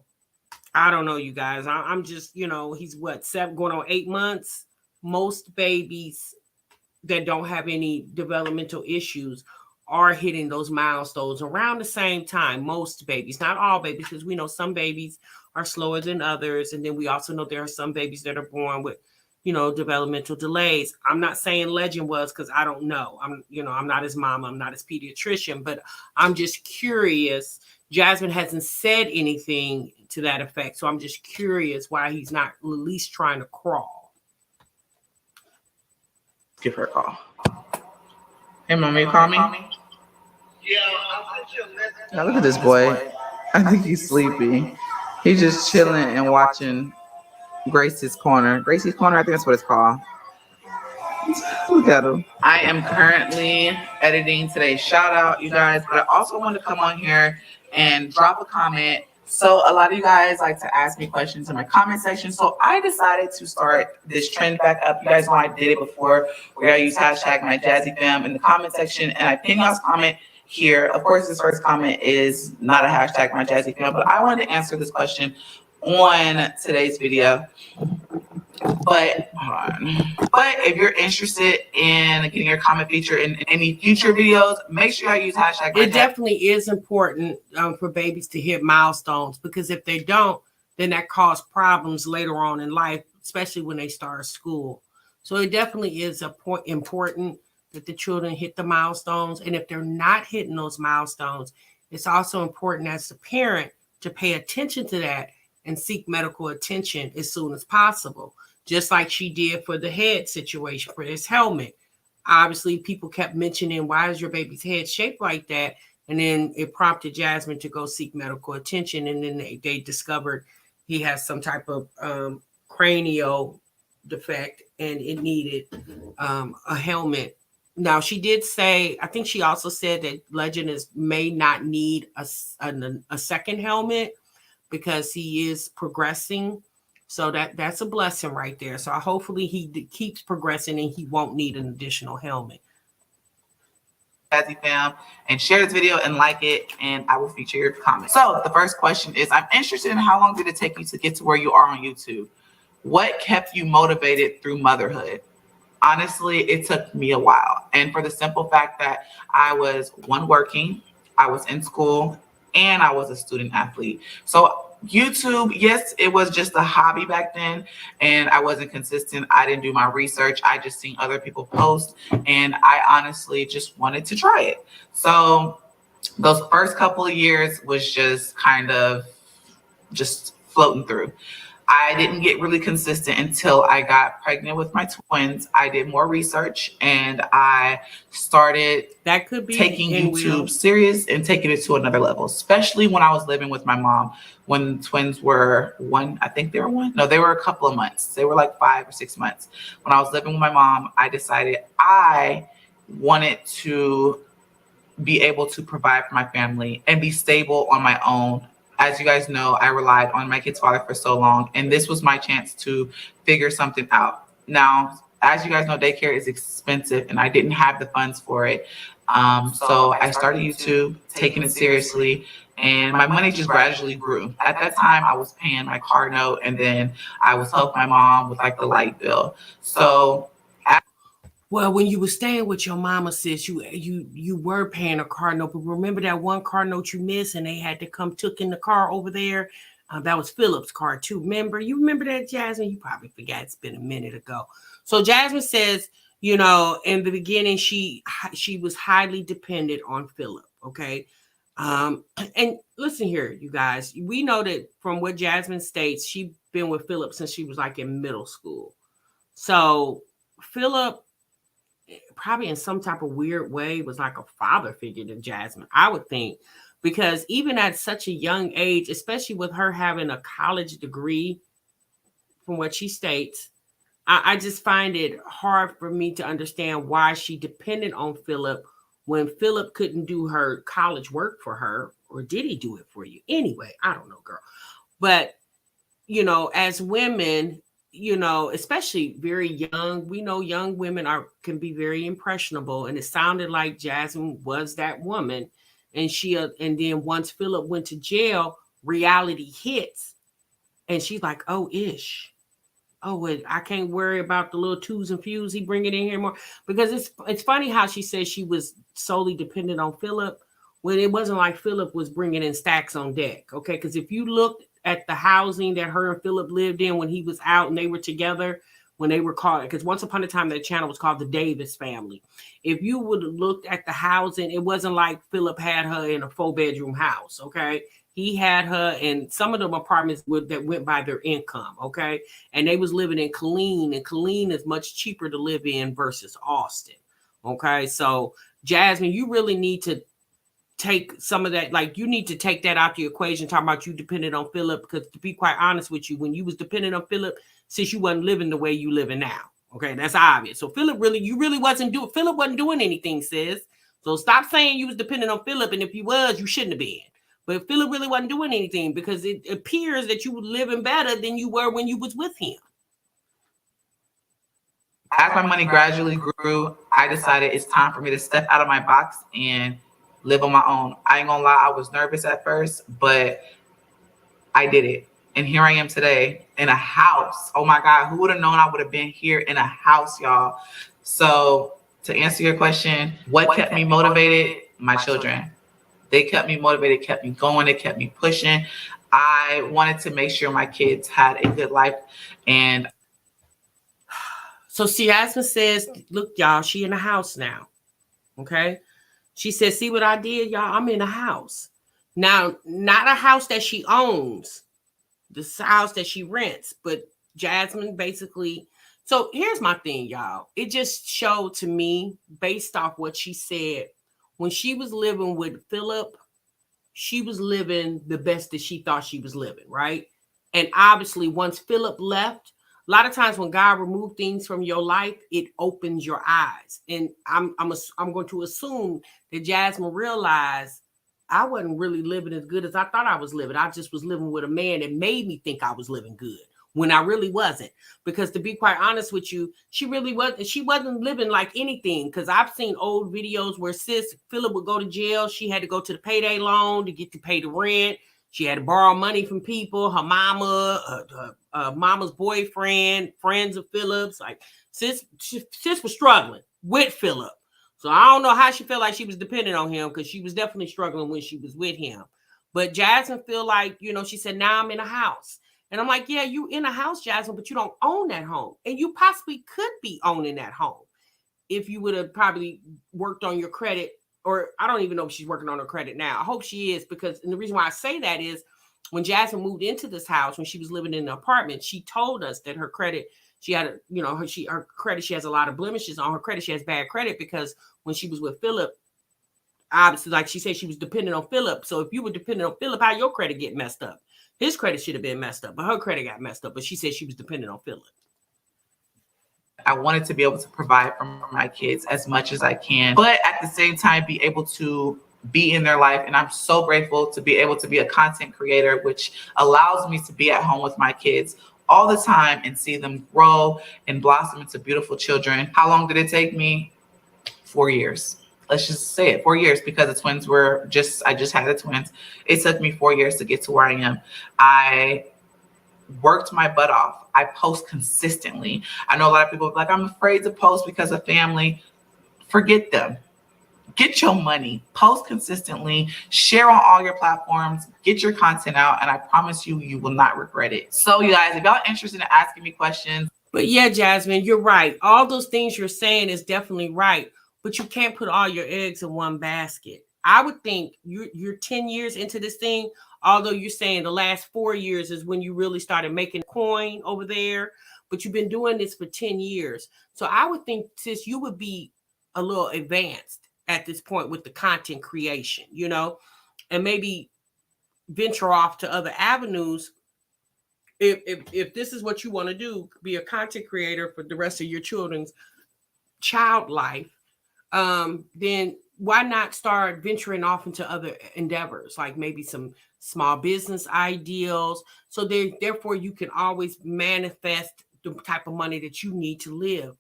I don't know, you guys. I'm just, he's what, 7 going on 8 months? Most babies that don't have any developmental issues are hitting those milestones around the same time. Most babies, not all babies, because we know some babies are slower than others. And then we also know there are some babies that are born with, developmental delays. I'm not saying Legend was, because I don't know. I'm not his mom. I'm not his pediatrician, but I'm just curious. Jasmine hasn't said anything to that effect. So I'm just curious why he's not at least trying to crawl. Give her a call. Hey, mommy, you call me? Yeah, I'll send you a message. Now look at this boy. I think he's sleepy. He's just chilling and watching Gracie's Corner. Gracie's Corner, I think that's what it's called. Look at them. I am currently editing today's shout out, you guys, but I also want to come on here and drop a comment. So a lot of you guys like to ask me questions in my comment section. So I decided to start this trend back up. You guys know I did it before, where I use hashtag my Jazzy Fam in the comment section, and I pin y'all's comment here. Of course, this first comment is not a hashtag my Jazzy Fam, but I wanted to answer this question on today's video. But if you're interested in getting your comment featured in any future videos, make sure I use hashtag. It definitely is important for babies to hit milestones, because if they don't, then that causes problems later on in life, especially when they start school. So it definitely is important that the children hit the milestones. And if they're not hitting those milestones, it's also important as a parent to pay attention to that and seek medical attention as soon as possible. Just like she did for the head situation, for this helmet. Obviously, people kept mentioning, why is your baby's head shaped like that? And then it prompted Jasmine to go seek medical attention. And then they discovered he has some type of cranial defect, and it needed a helmet. Now, she did say, I think she also said that Legend may not need a second helmet because he is progressing. So that's a blessing right there. So hopefully he keeps progressing and he won't need an additional helmet. Jazzy Fam, and share this video and like it, and I will feature your comments. So the first question is, I'm interested in how long did it take you to get to where you are on YouTube? What kept you motivated through motherhood? Honestly, it took me a while. And for the simple fact that I was working, I was in school, and I was a student athlete. So YouTube, yes, it was just a hobby back then, and I wasn't consistent. I didn't do my research. I just seen other people post, and I honestly just wanted to try it. So those first couple of years was just kind of just floating through. I didn't get really consistent until I got pregnant with my twins. I did more research, and I started taking YouTube serious and taking it to another level, especially when I was living with my mom. When twins were one, I think they were one. No, they were a couple of months. They were like 5 or 6 months. When I was living with my mom, I decided I wanted to be able to provide for my family and be stable on my own. As you guys know, I relied on my kid's father for so long, and this was my chance to figure something out. Now, as you guys know, daycare is expensive, and I didn't have the funds for it. So I started YouTube, taking it seriously, and my money just gradually grew. At that time, I was paying my car note, and then I was helping my mom with like the light bill. So well, when you were staying with your mama, sis, you were paying a car note. But remember that one car note you missed, and they had to come took in the car over there? That was Philip's car too. You remember that, Jasmine? You probably forgot. It's been a minute ago. So Jasmine says, you know, in the beginning, she was highly dependent on Philip. Okay. And listen here, you guys. We know that from what Jasmine states, she's been with Philip since she was like in middle school. So Philip, probably in some type of weird way, was like a father figure to Jasmine, I would think, because even at such a young age, especially with her having a college degree, from what she states, I just find it hard for me to understand why she depended on Philip when Philip couldn't do her college work for her. Or did he do it for you? Anyway, I don't know, girl. But, you know, as women, you know, especially very young, we know young women can be very impressionable, and it sounded like Jasmine was that woman. And then once Philip went to jail, reality hits, and she's like, oh, ish. Oh, wait, I can't worry about the little twos and fews he bring it in here more. Because it's funny how she says she was solely dependent on Philip when it wasn't like Philip was bringing in stacks on deck. Okay, because if you looked at the housing that her and Philip lived in when he was out and they were together, when they were called, because once upon a time that channel was called the Davis Family. If you would have looked at the housing, it wasn't like Philip had her in a 4-bedroom house. Okay, he had her in some of them apartments that went by their income. Okay, and they was living in Killeen, and Killeen is much cheaper to live in versus Austin. Okay, so Jasmine, you really need to take some of that, like you need to take that out the equation, talking about you dependent on Philip, because to be quite honest with you, when you was dependent on Philip, since you wasn't living the way you living now. Okay, that's obvious. So Philip Philip wasn't doing anything, sis. So stop saying you was dependent on Philip, and if you was, you shouldn't have been. But Philip really wasn't doing anything, because it appears that you were living better than you were when you was with him. As my money gradually grew, I decided it's time for me to step out of my box and live on my own. I ain't gonna lie, I was nervous at first, but I did it. And here I am today in a house. Oh my God, who would have known I would have been here in a house, y'all? So to answer your question, what kept me motivated? My children. They kept me motivated, kept me going, they kept me pushing. I wanted to make sure my kids had a good life. And so Jasmine says, look, y'all, she in a house now. Okay. She says, see what I did, y'all? I'm in a house. Now, not a house that she owns, this house that she rents, but Jasmine basically. So here's my thing, y'all. It just showed to me, based off what she said, when she was living with Philip, she was living the best that she thought she was living, right? And obviously, once Philip left, a lot of times when God removed things from your life, it opens your eyes. And I'm going to assume that Jasmine realized I wasn't really living as good as I thought I was living. I just was living with a man that made me think I was living good when I really wasn't. Because to be quite honest with you, she wasn't living like anything. Because I've seen old videos where Philip would go to jail. She had to go to the payday loan to get to pay the rent. She had to borrow money from people, her mama, mama's boyfriend, friends of Philip's. Like sis was struggling with Philip. So I don't know how she felt like she was dependent on him, because she was definitely struggling when she was with him. But Jasmine feel like, she said, now I'm in a house. And I'm like, yeah, you in a house, Jasmine, but you don't own that home. And you possibly could be owning that home if you would have probably worked on your credit. Or I don't even know if she's working on her credit now. I hope she is, because and the reason why I say that is when Jasmine moved into this house, when she was living in an apartment, she told us that her credit, she had her credit, she has a lot of blemishes on her credit. She has bad credit because when she was with Philip, obviously, like she said, she was dependent on Philip. So if you were dependent on Philip, how your credit get messed up? His credit should have been messed up, but her credit got messed up. But she said she was dependent on Philip. I wanted to be able to provide for my kids as much as I can, but at the same time, be able to be in their life. And I'm so grateful to be able to be a content creator, which allows me to be at home with my kids all the time and see them grow and blossom into beautiful children. How long did it take me? 4 years. Let's just say it, 4 years, because the twins I just had the twins. It took me 4 years to get to where I am. I worked my butt off. I post consistently. I know a lot of people are like, I'm afraid to post because of family. Forget them. Get your money, post consistently, share on all your platforms, get your content out, and I promise you, you will not regret it. So you guys, if y'all interested in asking me questions. But yeah, Jasmine, you're right. All those things you're saying is definitely right, but you can't put all your eggs in one basket. I would think you're 10 years into this thing, although you're saying the last 4 years is when you really started making coin over there, but you've been doing this for 10 years. So I would think, sis, you would be a little advanced at this point with the content creation, and maybe venture off to other avenues. If this is what you want to do, be a content creator for the rest of your children's child life, then why not start venturing off into other endeavors, like maybe some small business ideals. So therefore you can always manifest the type of money that you need to live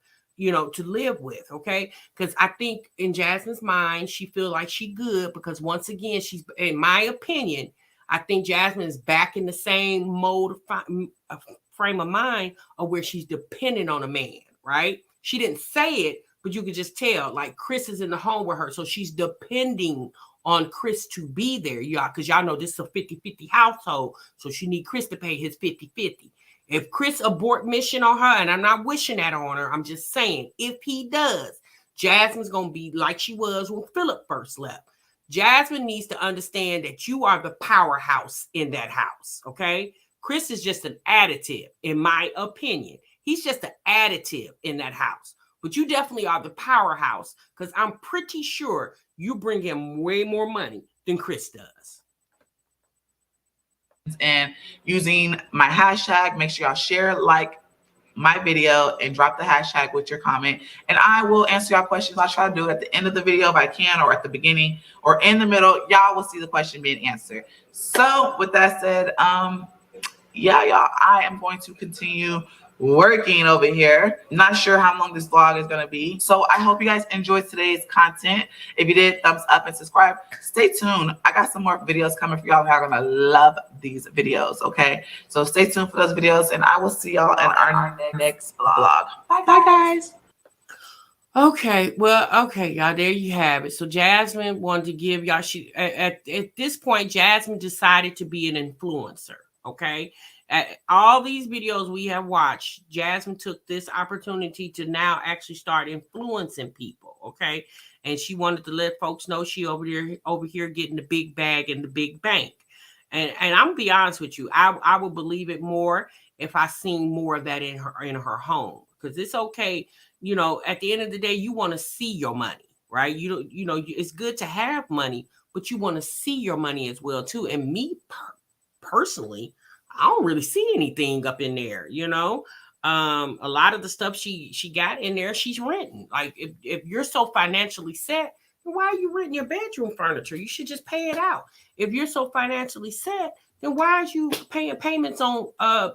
with. Okay. Because I think in Jasmine's mind, she feels like she good because once again, she's, in my opinion, I think Jasmine is back in the same mode of frame of mind of where she's dependent on a man, right? She didn't say it, but you could just tell, like Chris is in the home with her. So she's depending on Chris to be there, y'all, because y'all know this is a 50-50 household. So she need Chris to pay his 50-50. If Chris abort mission on her, and I'm not wishing that on her, I'm just saying, if he does, Jasmine's going to be like she was when Philip first left. Jasmine needs to understand that you are the powerhouse in that house, okay? Chris is just an additive, in my opinion. He's just an additive in that house. but you definitely are the powerhouse because I'm pretty sure you bring in way more money than Chris does. And using my hashtag, make sure y'all share, like my video, and drop the hashtag with your comment, and I will answer y'all questions. I'll try to do it at the end of the video if I can, or at the beginning, or in the middle. Y'all will see the question being answered. So with that said, yeah, y'all, I am going to continue working over here. Not sure how long this vlog is going to be. So I hope you guys enjoyed today's content. If you did, thumbs up and subscribe. Stay tuned. I got some more videos coming for y'all. Y'all are going to love these videos, okay? So stay tuned for those videos, and I will see y'all in our next vlog. Bye, guys. Okay, well, okay, y'all, there you have it. So Jasmine wanted to give y'all, at this point, Jasmine decided to be an influencer, okay? All these videos we have watched, Jasmine took this opportunity to now actually start influencing people, okay? And she wanted to let folks know she over here getting the big bag and the big bank. And I'm gonna be honest with you, I would believe it more if I seen more of that in her home, because it's okay. You know, at the end of the day, you want to see your money, right? You know, it's good to have money, but you want to see your money as well too. And me personally, I don't really see anything up in there. You know, a lot of the stuff she got in there, she's renting. Like if you're so financially set, then why are you renting your bedroom furniture? You should just pay it out. If you're so financially set, then why are you paying payments on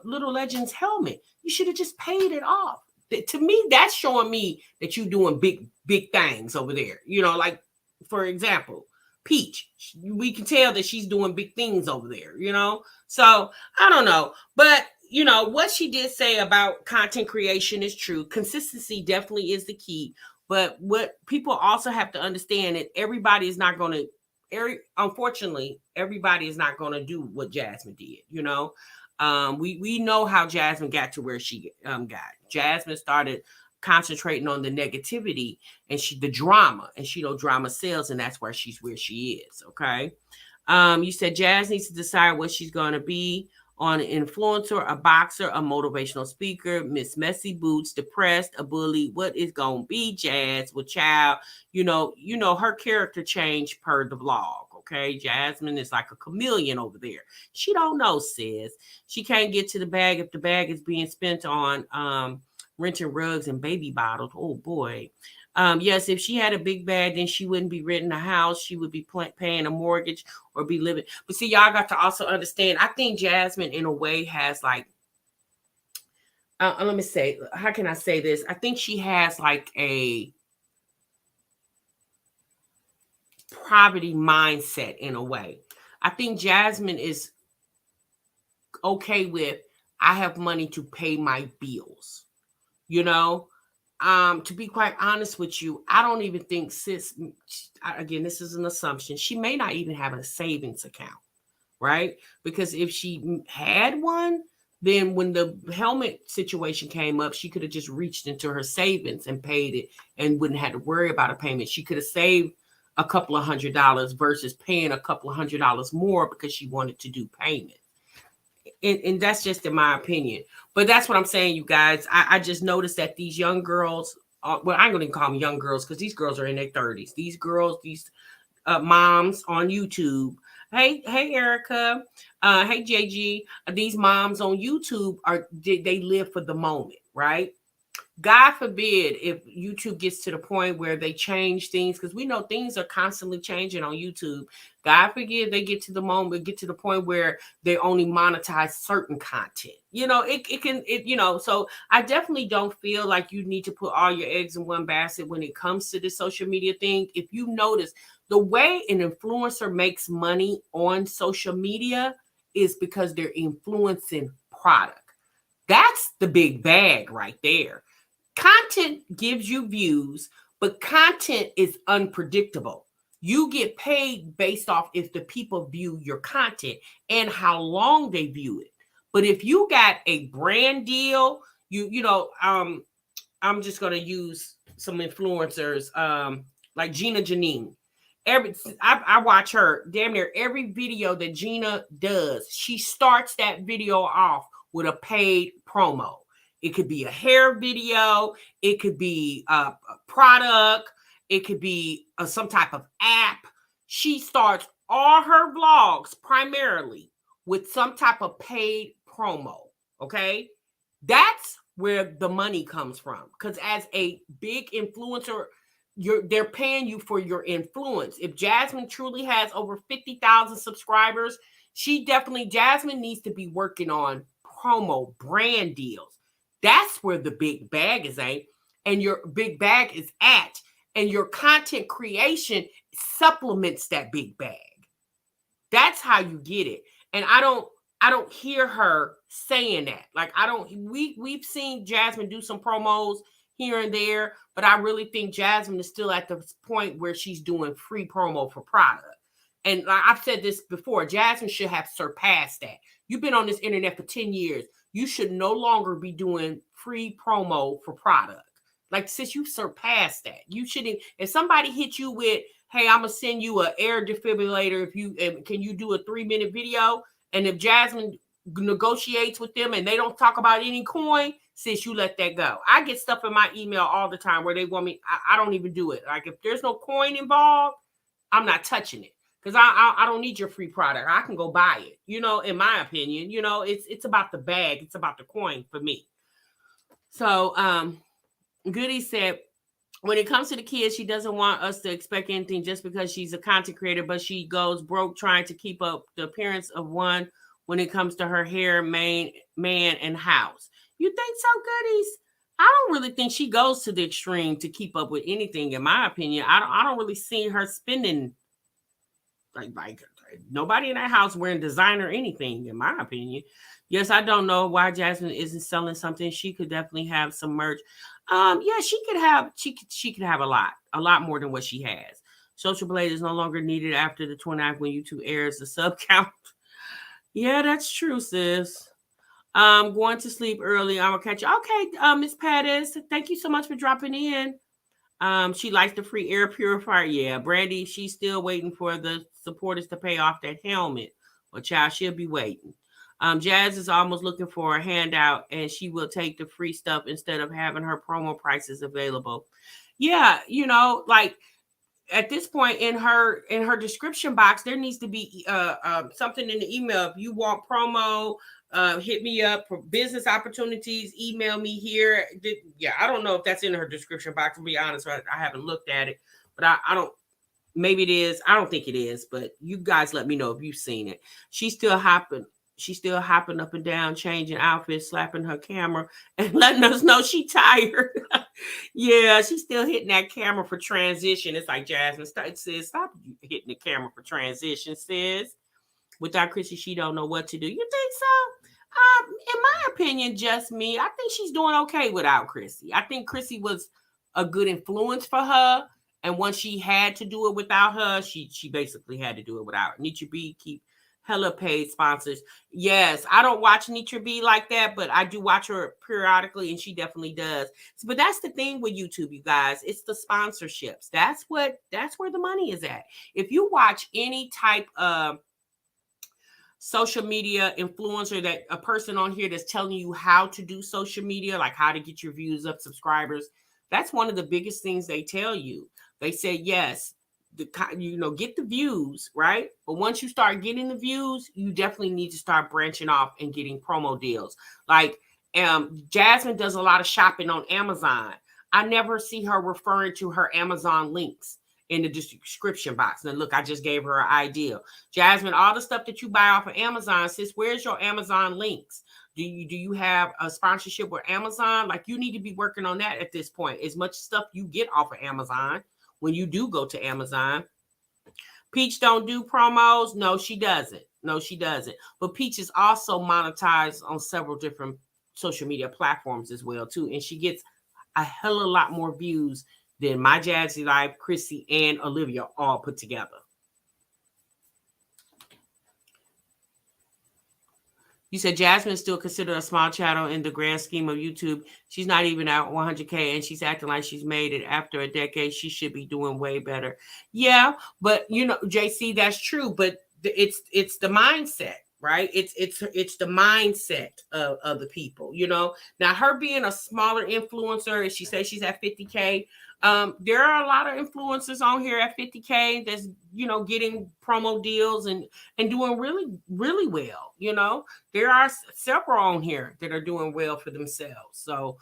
Little Legend's helmet? You should have just paid it off. To me, that's showing me that you're doing big things over there. You know, like, for example, Peach. We can tell that she's doing big things over there, you know? So, I don't know. But, you know, what she did say about content creation is true. Consistency definitely is the key. But what people also have to understand that everybody is not going to, unfortunately, everybody is not going to do what Jasmine did, you know? We know how Jasmine got to where she got. Jasmine started concentrating on the negativity and the drama, and she know drama sells, and that's where she is. Okay. You said Jazz needs to decide what she's going to be on: an influencer, a boxer, a motivational speaker, Miss Messy Boots, depressed, a bully. What is going to be Jazz with child? You know, her character changed per the vlog. Okay, Jasmine is like a chameleon over there. She don't know, sis. She can't get to the bag if the bag is being spent on renting rugs and baby bottles. Oh boy. Yes, if she had a big bag, then she wouldn't be renting a house. She would be paying a mortgage or be living. But see, y'all got to also understand, I think Jasmine in a way has like, let me say, how can I say this? I think she has like a poverty mindset in a way. I think Jasmine is okay with, I have money to pay my bills, you know. To be quite honest with you, I don't even think sis, again, this is an assumption, she may not even have a savings account, right? Because if she had one, then when the helmet situation came up, she could have just reached into her savings and paid it and wouldn't have to worry about a payment. She could have saved a couple of $100 versus paying a couple of $100 more because she wanted to do payment. And that's just in my opinion. But that's what I'm saying, you guys. I just noticed that these young girls, well, I'm going to call them young girls because these girls are in their 30s. These girls, these moms on YouTube. Hey, Erica. Hey, JG. These moms on YouTube, they live for the moment, right? God forbid if YouTube gets to the point where they change things, because we know things are constantly changing on YouTube. God forbid they get to the point where they only monetize certain content. You know, it can, you know, so I definitely don't feel like you need to put all your eggs in one basket when it comes to this social media thing. If you notice, the way an influencer makes money on social media is because they're influencing product. That's the big bag right there. Content gives you views, but content is unpredictable. You get paid based off if the people view your content and how long they view it. But if you got a brand deal, you know, I'm just gonna use some influencers, like Gina Janine. I watch her damn near every video that Gina does. She starts that video off with a paid promo. It could be a hair video. It could be a product. It could be some type of app. She starts all her vlogs primarily with some type of paid promo. Okay. That's where the money comes from. Because as a big influencer, they're paying you for your influence. If Jasmine truly has over 50,000 subscribers, Jasmine needs to be working on promo brand deals. That's where the big bag is at, and your big bag is at, and your content creation supplements that big bag. That's how you get it. And I don't hear her saying that. Like, we've seen Jasmine do some promos here and there, but I really think Jasmine is still at the point where she's doing free promo for product. And like I've said this before, Jasmine should have surpassed that. You've been on this internet for 10 years. You should no longer be doing free promo for product. Like, since you surpassed that, you shouldn't. If somebody hit you with, hey, I'm gonna send you an air defibrillator, can you do a 3-minute video? And if Jasmine negotiates with them and they don't talk about any coin, sis, you let that go. I get stuff in my email all the time where they want me, I don't even do it. Like, if there's no coin involved, I'm not touching it. Because I don't need your free product. I can go buy it. In my opinion, it's about the bag. It's about the coin for me. So Goody said, when it comes to the kids, she doesn't want us to expect anything just because she's a content creator, but she goes broke trying to keep up the appearance of one when it comes to her hair, man, and house. You think so, Goodies? I don't really think she goes to the extreme to keep up with anything, in my opinion. I don't really see her spending like nobody in that house wearing designer or anything, in my opinion. Yes, I don't know why Jasmine isn't selling something. She could definitely have some merch. Yeah, she could have a lot more than what she has. Social Blade is no longer needed after the 29th when YouTube airs the sub count. Yeah, that's true, sis. Going to sleep early. I'm gonna catch you. Okay, Miss Pettis, thank you so much for dropping in. She likes the free air purifier. Yeah, Brandy, she's still waiting for the supporters to pay off that helmet. Well, child, she'll be waiting. Jazz is almost looking for a handout, and she will take the free stuff instead of having her promo prices available. Yeah, like at this point in her description box, there needs to be something in the email. If you want promo, hit me up for business opportunities. Email me here. Yeah, I don't know if that's in her description box. To be honest, I haven't looked at it, but I don't. Maybe it is. I don't think it is, but you guys let me know if you've seen it. She's still hopping up and down, changing outfits, slapping her camera, and letting us know she tired. Yeah, she's still hitting that camera for transition. It's like Jasmine says, stop hitting the camera for transition, sis. Without Chrissy, she don't know what to do. You think so? In my opinion, just me, I think she's doing okay without Chrissy. I think Chrissy was a good influence for her. And once she had to do it without her, she basically had to do it without her. Nitra B keep hella paid sponsors. Yes, I don't watch Nitra B like that, but I do watch her periodically, and she definitely does. But that's the thing with YouTube, you guys. It's the sponsorships. That's where the money is at. If you watch any type of social media influencer, that a person on here that's telling you how to do social media, like how to get your views up, subscribers, that's one of the biggest things they tell you. They say, yes, get the views, right? But once you start getting the views, you definitely need to start branching off and getting promo deals. Like Jasmine does a lot of shopping on Amazon. I never see her referring to her Amazon links in the description box. Now, look, I just gave her an idea. Jasmine, all the stuff that you buy off of Amazon, sis, where's your Amazon links? Do you have a sponsorship with Amazon? Like, you need to be working on that at this point. As much stuff you get off of Amazon when you do go to Amazon. Peach don't do promos. No, she doesn't. But Peach is also monetized on several different social media platforms as well, too. And she gets a hell of a lot more views than my Jazzy Life, Chrissy, and Olivia all put together. You said Jasmine is still considered a small channel in the grand scheme of YouTube. She's not even at 100K, and she's acting like she's made it after a decade. She should be doing way better. Yeah, but JC, that's true. But it's the mindset. right? It's the mindset of the people, you know. Now, her being a smaller influencer, as she says she's at 50K. There are a lot of influencers on here at 50K that's, you know, getting promo deals and doing really, really well. You know, there are several on here that are doing well for themselves. So,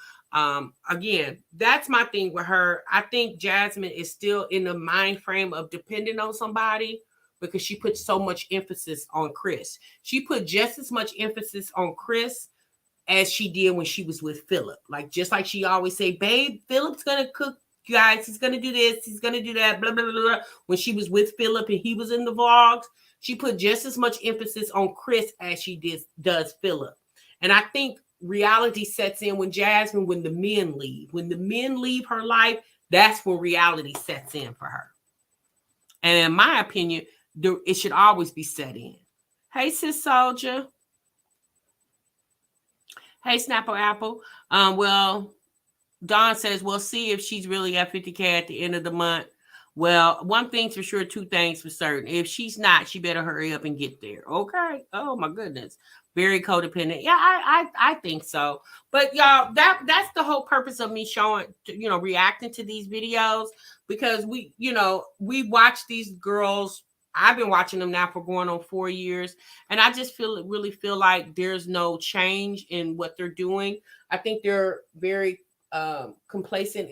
again, that's my thing with her. I think Jasmine is still in the mind frame of depending on somebody because she put so much emphasis on Chris. She put just as much emphasis on Chris as she did when she was with Philip. Like, just like she always say, babe, Philip's going to cook, guys. He's going to do this. He's going to do that, blah, blah, blah, blah. When she was with Philip and he was in the vlogs, she put just as much emphasis on Chris as she does Philip. And I think reality sets in when Jasmine, when the men leave. When the men leave her life, that's when reality sets in for her. And in my opinion, it should always be set in. Hey, sis soldier. Hey, Snapple Apple. Well, Dawn says, we'll see if she's really at 50K at the end of the month. Well, one thing's for sure, two things for certain. If she's not, she better hurry up and get there. Okay. Oh my goodness. Very codependent. Yeah, I think so. But y'all, that's the whole purpose of me showing, you know, reacting to these videos, because we watch these girls. I've been watching them now for going on 4 years, and I just really feel like there's no change in what they're doing. I think they're very complacent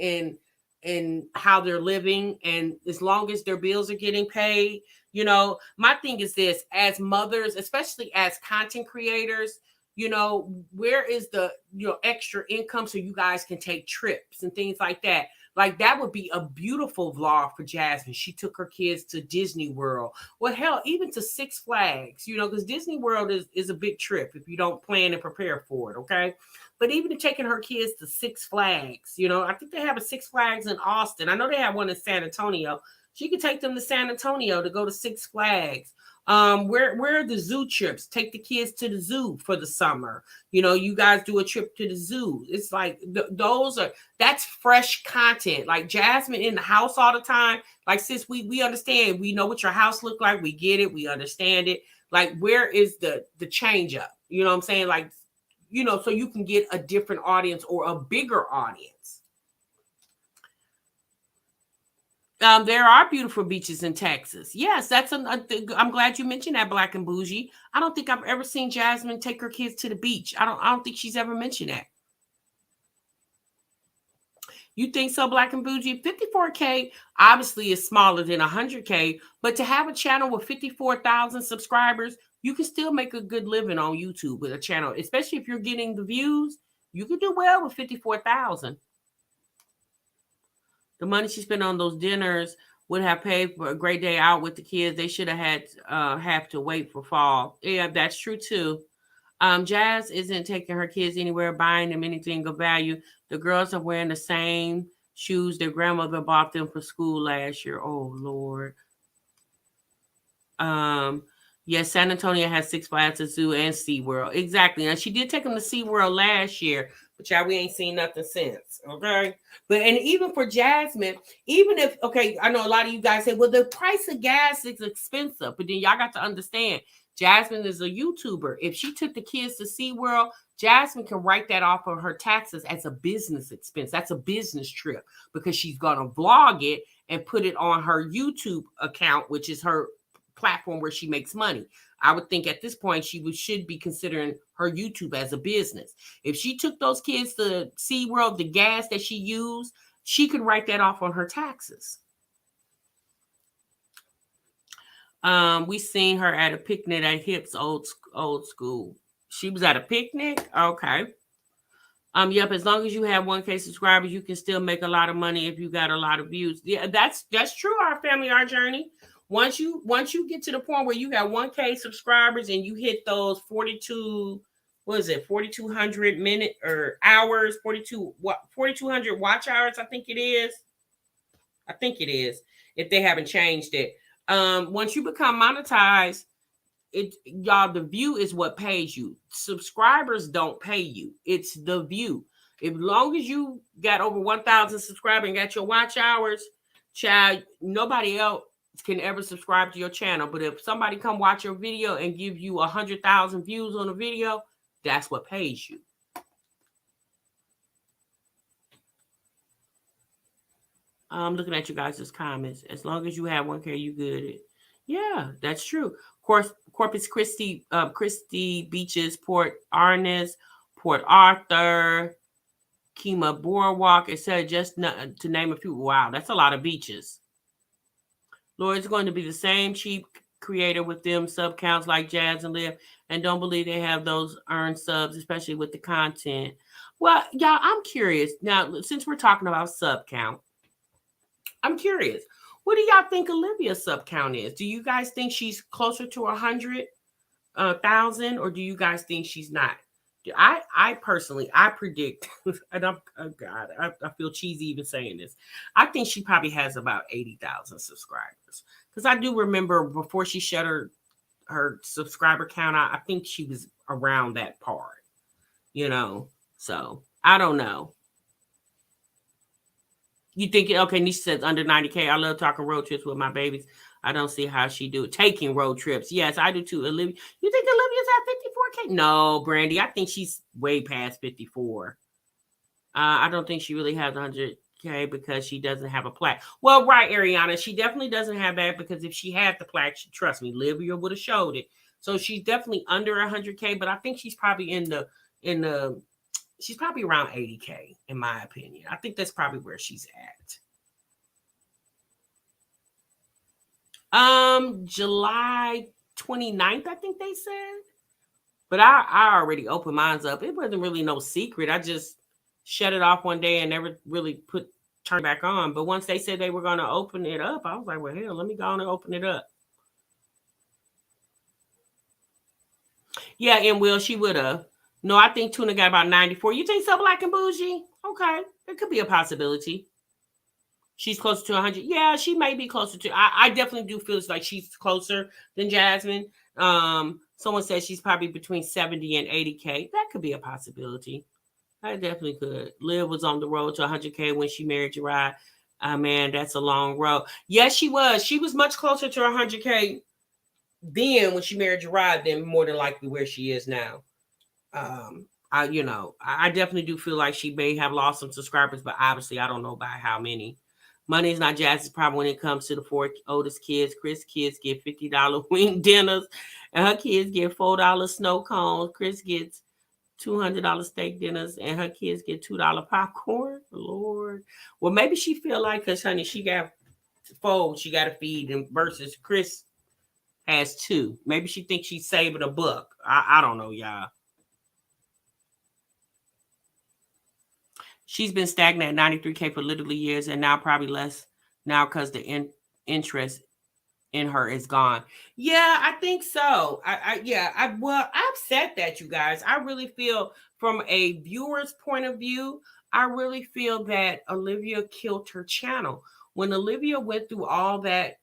in how they're living, and as long as their bills are getting paid, you know. My thing is this: as mothers, especially as content creators, you know, where is the extra income so you guys can take trips and things like that? Like, that would be a beautiful vlog for Jasmine. She took her kids to Disney World. Well, hell, even to Six Flags, you know, because Disney World is a big trip if you don't plan and prepare for it, okay? But even taking her kids to Six Flags, you know, I think they have a Six Flags in Austin. I know they have one in San Antonio. She could take them to San Antonio to go to Six Flags. Where are the zoo trips? Take the kids to the zoo for the summer. You know, you guys do a trip to the zoo. It's like that's fresh content. Like Jasmine in the house all the time. Like, sis, we understand. We know what your house look like. We get it. We understand it. Like, where is the change up? You know what I'm saying? Like, you know, so you can get a different audience or a bigger audience. There are beautiful beaches in Texas. Yes, I'm glad you mentioned that, Black and Bougie. I don't think I've ever seen Jasmine take her kids to the beach. I don't think she's ever mentioned that. You think so, Black and Bougie? 54K obviously is smaller than 100K, but to have a channel with 54,000 subscribers, you can still make a good living on YouTube with a channel, especially if you're getting the views. You could do well with 54,000. The money she spent on those dinners would have paid for a great day out with the kids. They should have have to wait for fall. Yeah, that's true too. Jazz isn't taking her kids anywhere, buying them anything of value. The girls are wearing the same shoes their grandmother bought them for school last year. Oh Lord. Yes, San Antonio has Six Flags, a zoo, and SeaWorld. Exactly. And she did take them to SeaWorld last year, but y'all, we ain't seen nothing since. Okay. But, and even for Jasmine, even if, okay, I know a lot of you guys say, well, the price of gas is expensive, but then y'all got to understand, Jasmine is a YouTuber. If she took the kids to SeaWorld, Jasmine can write that off on her taxes as a business expense. That's a business trip because she's going to vlog it and put it on her YouTube account, which is her platform where she makes money. I would think at this point she should be considering her YouTube as a business. If she took those kids to SeaWorld, the gas that she used, she could write that off on her taxes. We seen her at a picnic at Hips old school. She was at a picnic. Okay. Yep. As long as you have 1K subscribers, you can still make a lot of money if you got a lot of views. Yeah, that's true. Our family, our journey. Once you get to the point where you got 1K subscribers and you hit those 4,200 minute or hours, 4,200 watch hours, I think it is. If they haven't changed it. Once you become monetized, the view is what pays you. Subscribers don't pay you. It's the view. As long as you got over 1,000 subscribers and got your watch hours, child, nobody else can ever subscribe to your channel. But if somebody come watch your video and give you 100,000 views on a video, that's what pays you. I'm looking at you guys' comments. As long as you have 1K, you good. Yeah, that's true. Of course, Corpus Christi, Beaches, Port Arnes, Port Arthur, Kima Boardwalk, etc. Just to name a few. Wow, that's a lot of beaches. Lord, it's going to be the same cheap creator with them sub counts like Jazz and Live, and don't believe they have those earned subs, especially with the content. Well, y'all, I'm curious. Now, since we're talking about sub count, I'm curious. What do y'all think Olivia's sub count is? Do you guys think she's closer to 100,000, or do you guys think she's not? I personally, I predict, and I feel cheesy even saying this. I think she probably has about 80,000 subscribers, because I do remember before she shut her subscriber count out, I think she was around that part, you know. So I don't know. You think, okay, Nisha says under 90K. I love talking road trips with my babies. I don't see how she do it. Taking road trips. Yes, I do too. Olivia, you think Olivia's at 54K? No, Brandy, I think she's way past 54. I don't think she really has 100K because she doesn't have a plaque. Well, right, Ariana, she definitely doesn't have that, because if she had the plaque, trust me, Olivia would have showed it. So she's definitely under 100K, but I think she's probably she's probably around 80K, in my opinion. I think that's probably where she's at. July 29th, I think they said. But I already opened mine up. It wasn't really no secret. I just shut it off one day and never really turned back on. But once they said they were going to open it up, I was like, well, hell, let me go on and open it up. Yeah, and Will, she would have. No, I think Tuna got about 94. You think so, Black and Bougie? Okay, it could be a possibility. She's closer to 100. Yeah, she may be closer to. I definitely do feel like she's closer than Jasmine. Someone says she's probably between 70 and 80K. That could be a possibility. I definitely could. Liv was on the road to 100K when she married Gerard. Man, that's a long road. Yes, she was. She was much closer to 100K then when she married Gerard than more than likely where she is now. I definitely do feel like she may have lost some subscribers, but obviously I don't know by how many. Money is not Jazz's problem when it comes to the 4 oldest kids. Chris' kids get $50 wing dinners, and her kids get $4 snow cones. Chris gets $200 steak dinners, and her kids get $2 popcorn. Lord. Well, maybe she feel like, because, honey, she got 4 she got to feed, and versus Chris has 2. Maybe she thinks she's saving a buck. I don't know, y'all. She's been stagnant at 93K for literally years, and now probably less now because the interest in her is gone. Yeah, I think so. I've said that, you guys. I really feel from a viewer's point of view, I really feel that Olivia killed her channel. When Olivia went through all that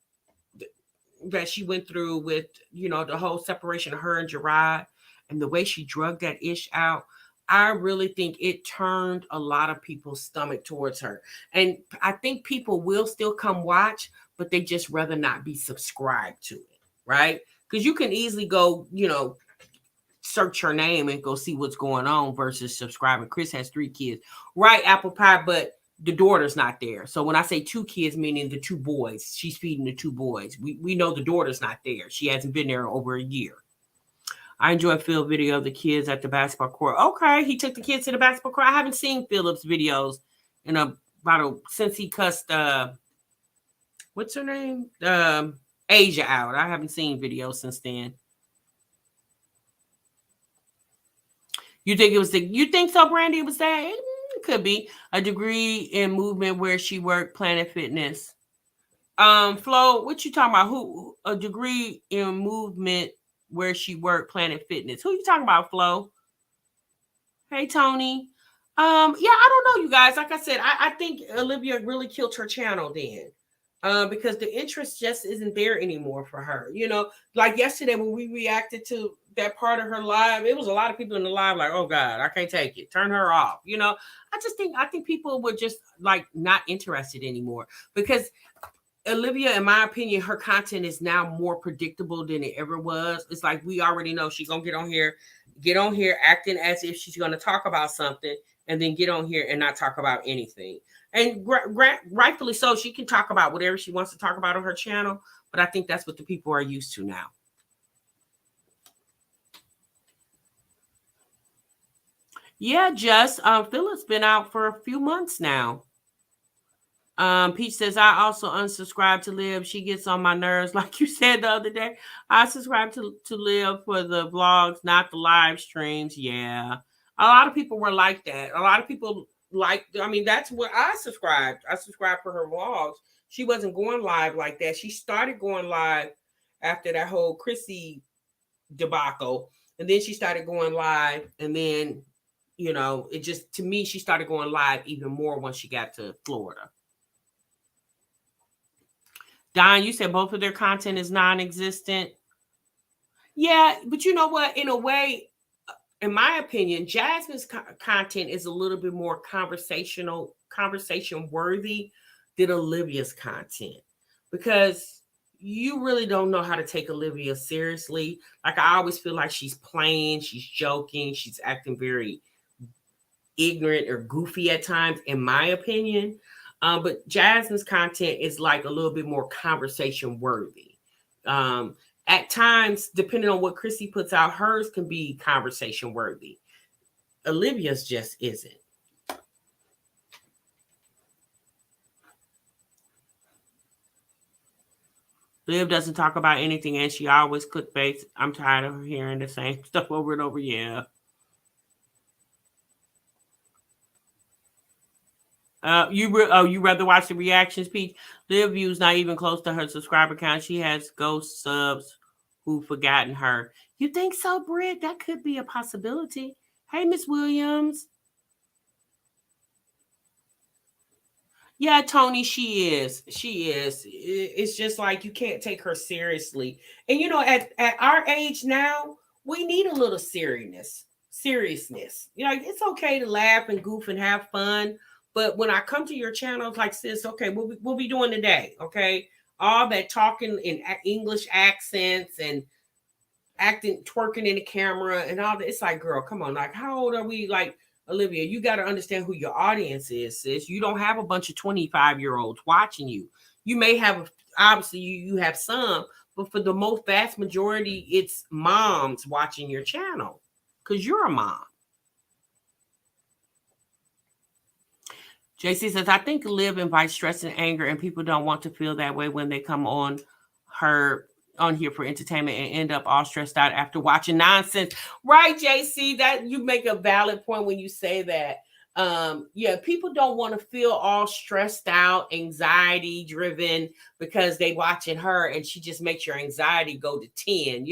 she went through with, the whole separation of her and Gerard, and the way she drugged that ish out, I really think it turned a lot of people's stomach towards her. And I think people will still come watch, but they just rather not be subscribed to it, right? Because you can easily go, search her name and go see what's going on versus subscribing. Chris has 3 kids, right? Apple pie, but the daughter's not there. So when I say 2 kids, meaning the 2 boys, she's feeding the 2 boys. We know the daughter's not there. She hasn't been there over a year. I enjoy Phil's video of the kids at the basketball court. Okay, he took the kids to the basketball court. I haven't seen Philip's videos since he cussed what's her name? Asia out. I haven't seen videos since then. You think so, Brandy? It was that? It could be a degree in movement where she worked, Planet Fitness. Flo, what you talking about? Who? A degree in movement where she worked, Planet Fitness. Who you talking about, Flo? Hey, Tony. I don't know, you guys. Like I said, I think Olivia really killed her channel then. Because the interest just isn't there anymore for her. Like yesterday when we reacted to that part of her live, it was a lot of people in the live like, oh God, I can't take it. Turn her off. I think people were just like not interested anymore, because Olivia, in my opinion, her content is now more predictable than it ever was. It's like we already know she's gonna get on here acting as if she's gonna talk about something, and then get on here and not talk about anything. And rightfully so, she can talk about whatever she wants to talk about on her channel. But I think that's what the people are used to now. Yeah, Just Philip's been out for a few months now. Peach says, I also unsubscribe to Liv. She gets on my nerves. Like you said the other day, I subscribe to Liv for the vlogs, not the live streams. Yeah. A lot of people were like that. A lot of people that's where I subscribed. I subscribed for her vlogs. She wasn't going live like that. She started going live after that whole Chrissy debacle. And then she started going live. And then, it just, to me, she started going live even more once she got to Florida. Don, you said both of their content is non-existent. Yeah, but you know what? In a way, in my opinion, Jasmine's content is a little bit more conversation worthy than Olivia's content, because you really don't know how to take Olivia seriously. Like, I always feel like she's playing, she's joking, she's acting very ignorant or goofy at times, in my opinion. But Jasmine's content is like a little bit more conversation worthy. At times, depending on what Chrissy puts out, hers can be conversation worthy. Olivia's just isn't. Liv doesn't talk about anything, and she always clickbaits. I'm tired of hearing the same stuff over and over. Yeah. You rather watch the reactions, Peach? Liv views not even close to her subscriber count. She has ghost subs who've forgotten her. You think so, Britt? That could be a possibility. Hey, Miss Williams. Yeah, Tony, she is. It's just like you can't take her seriously. And at our age now, we need a little seriousness. It's okay to laugh and goof and have fun. But when I come to your channel, it's like, sis, okay, we'll be doing today, okay? All that talking in English accents and acting, twerking in the camera and all that. It's like, girl, come on. Like, how old are we? Like, Olivia, you got to understand who your audience is, sis. You don't have a bunch of 25-year-olds watching you. You may have, obviously, you have some, but for the most vast majority, it's moms watching your channel because you're a mom. JC says, I think Liv invites stress and anger, and people don't want to feel that way when they come on here for entertainment and end up all stressed out after watching nonsense. Right, JC, that you make a valid point when you say that. Yeah, people don't want to feel all stressed out, anxiety driven because they watching her and she just makes your anxiety go to 10,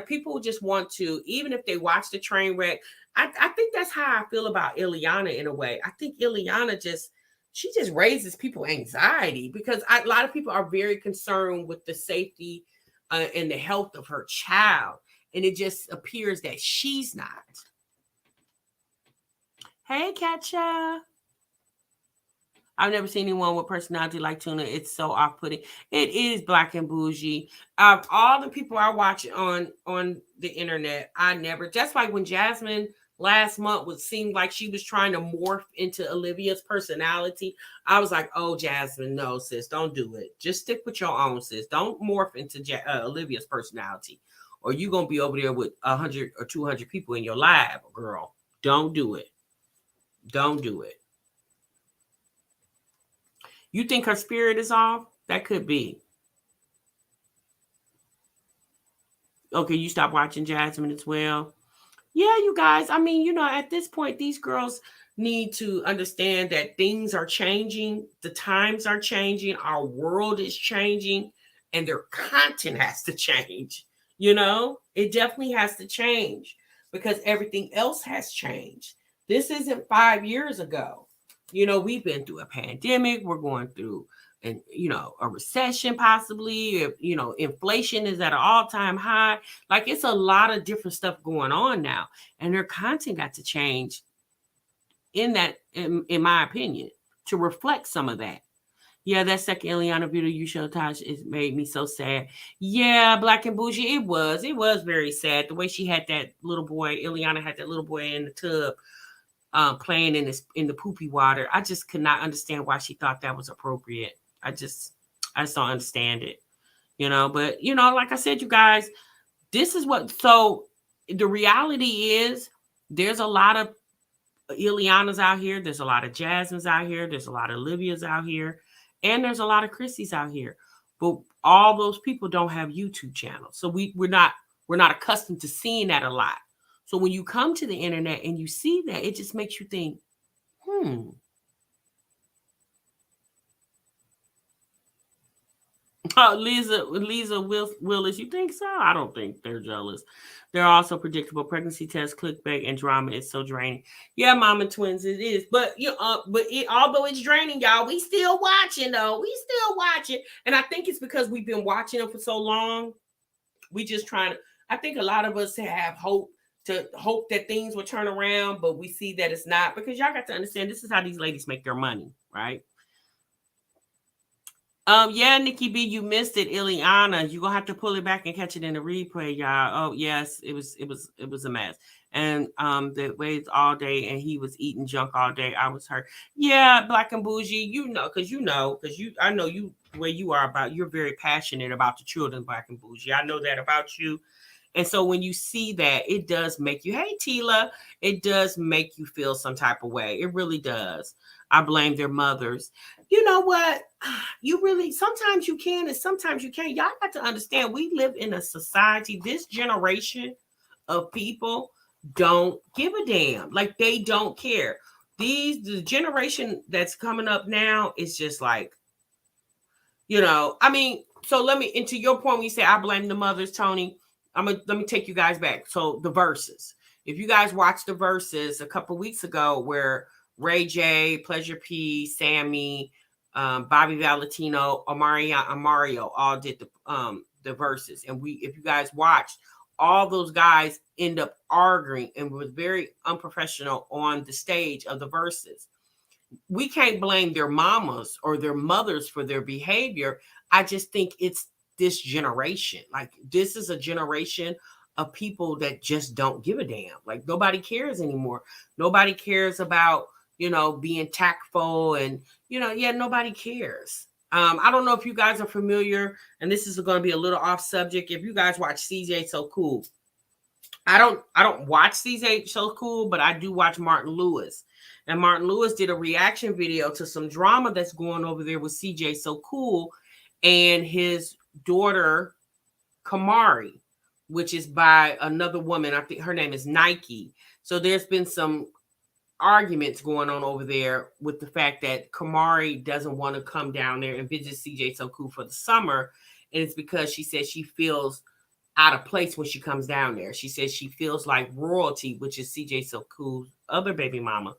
people just want to, even if they watch the train wreck. I think that's how I feel about ILLIANA in a way. I think ILLIANA she just raises people anxiety because a lot of people are very concerned with the safety and the health of her child. And it just appears that she's not. Hey, Katja. I've never seen anyone with personality like Tuna. It's so off-putting. It is black and bougie. All the people I watch on the internet, just like when Jasmine last month seemed like she was trying to morph into Olivia's personality. I was like, oh, Jasmine, no, sis, don't do it. Just stick with your own, sis. Don't morph into Olivia's personality, or you're going to be over there with 100 or 200 people in your live, girl. Don't do it. Don't do it. You think her spirit is off? That could be. Okay, you stop watching Jasmine as well. Yeah, you guys, I mean, at this point, these girls need to understand that things are changing. The times are changing. Our world is changing. And their content has to change. It definitely has to change because everything else has changed. This isn't 5 years ago. We've been through a pandemic. We're going through a recession possibly. Inflation is at an all-time high. Like, it's a lot of different stuff going on now. And their content got to change in my opinion, to reflect some of that. Yeah, that second Ileana video you showed, Tasha, it made me so sad. Yeah, Black and Bougie, it was very sad. The way she had that little boy, Ileana had that little boy in the tub, playing in the poopy water. I just could not understand why she thought that was appropriate. I just don't understand it, But like I said, you guys, this is what. So the reality is, there's a lot of Ileanas out here. There's a lot of Jasmines out here. There's a lot of Olivias out here, and there's a lot of Chrissys out here. But all those people don't have YouTube channels, so we're not accustomed to seeing that a lot. So when you come to the internet and you see that, it just makes you think, Lisa Willis, you think so? I don't think they're jealous. They're also predictable. Pregnancy test, clickbait, and drama is so draining. Yeah, Mama Twins, it is. But although it's draining, y'all, we still watching though. We still watching, and I think it's because we've been watching them for so long. We just trying to. I think a lot of us have hope that things will turn around, but we see that it's not, because y'all got to understand this is how these ladies make their money, right? Yeah, Nikki B, you missed it, Ileana. You're gonna have to pull it back and catch it in the replay, y'all. Oh, yes, it was a mess. And the waits all day and he was eating junk all day. I was hurt. Yeah, Black and Bougie, because I know you where you are about, you're very passionate about the children, Black and Bougie. I know that about you. And so when you see that, it does make you, hey, Tila, it does make you feel some type of way. It really does. I blame their mothers. You know what? You really, sometimes you can and sometimes you can't. Y'all got to understand, we live in a society, this generation of people don't give a damn. Like, they don't care. The generation that's coming up now is just like, I mean, so and to your point, when you say I blame the mothers, Tony, let me take you guys back. So the verses, if you guys watched the verses a couple weeks ago where Ray J, Pleasure P, Sammy, Bobby Valentino, Mario all did the verses. And if you guys watched, all those guys end up arguing and was very unprofessional on the stage of the verses. We can't blame their mamas or their mothers for their behavior. I just think it's this generation. Like, this is a generation of people that just don't give a damn. Like, nobody cares anymore. Nobody cares about, being tactful and, nobody cares. I don't know if you guys are familiar, and this is going to be a little off subject. If you guys watch CJ So Cool, I don't watch CJ So Cool, but I do watch Martin Lewis. And Martin Lewis did a reaction video to some drama that's going over there with CJ So Cool and his daughter, Kamari, which is by another woman. I think her name is Nike. So there's been some arguments going on over there with the fact that Kamari doesn't want to come down there and visit CJ So Cool for the summer. And it's because she says she feels out of place when she comes down there. She says she feels like royalty, which is CJ So Cool's other baby mama,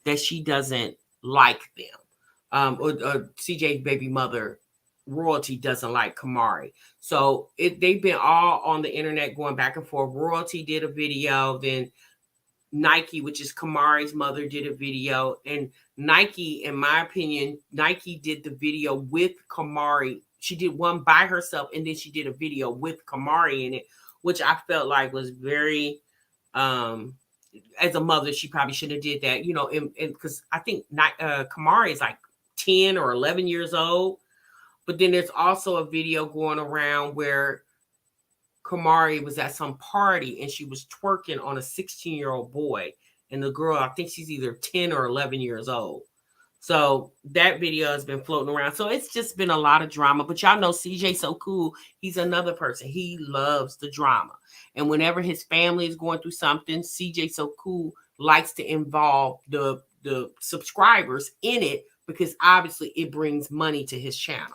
that she doesn't like them. Or CJ baby mother, Royalty, doesn't like Kamari. So they've been all on the internet going back and forth. Royalty did a video, then Nike, which is Kamari's mother, did a video. And Nike, in my opinion, Nike did the video with Kamari. She did one by herself, and then she did a video with Kamari in it, which I felt like was very, as a mother, she probably should have did that, and because I think Kamari is like 10 or 11 years old. But then there's also a video going around where Kamari was at some party and she was twerking on a 16-year-old boy. And the girl, I think she's either 10 or 11 years old. So that video has been floating around. So it's just been a lot of drama. But y'all know CJ So Cool, he's another person. He loves the drama. And whenever his family is going through something, CJ So Cool likes to involve the subscribers in it, because obviously it brings money to his channel.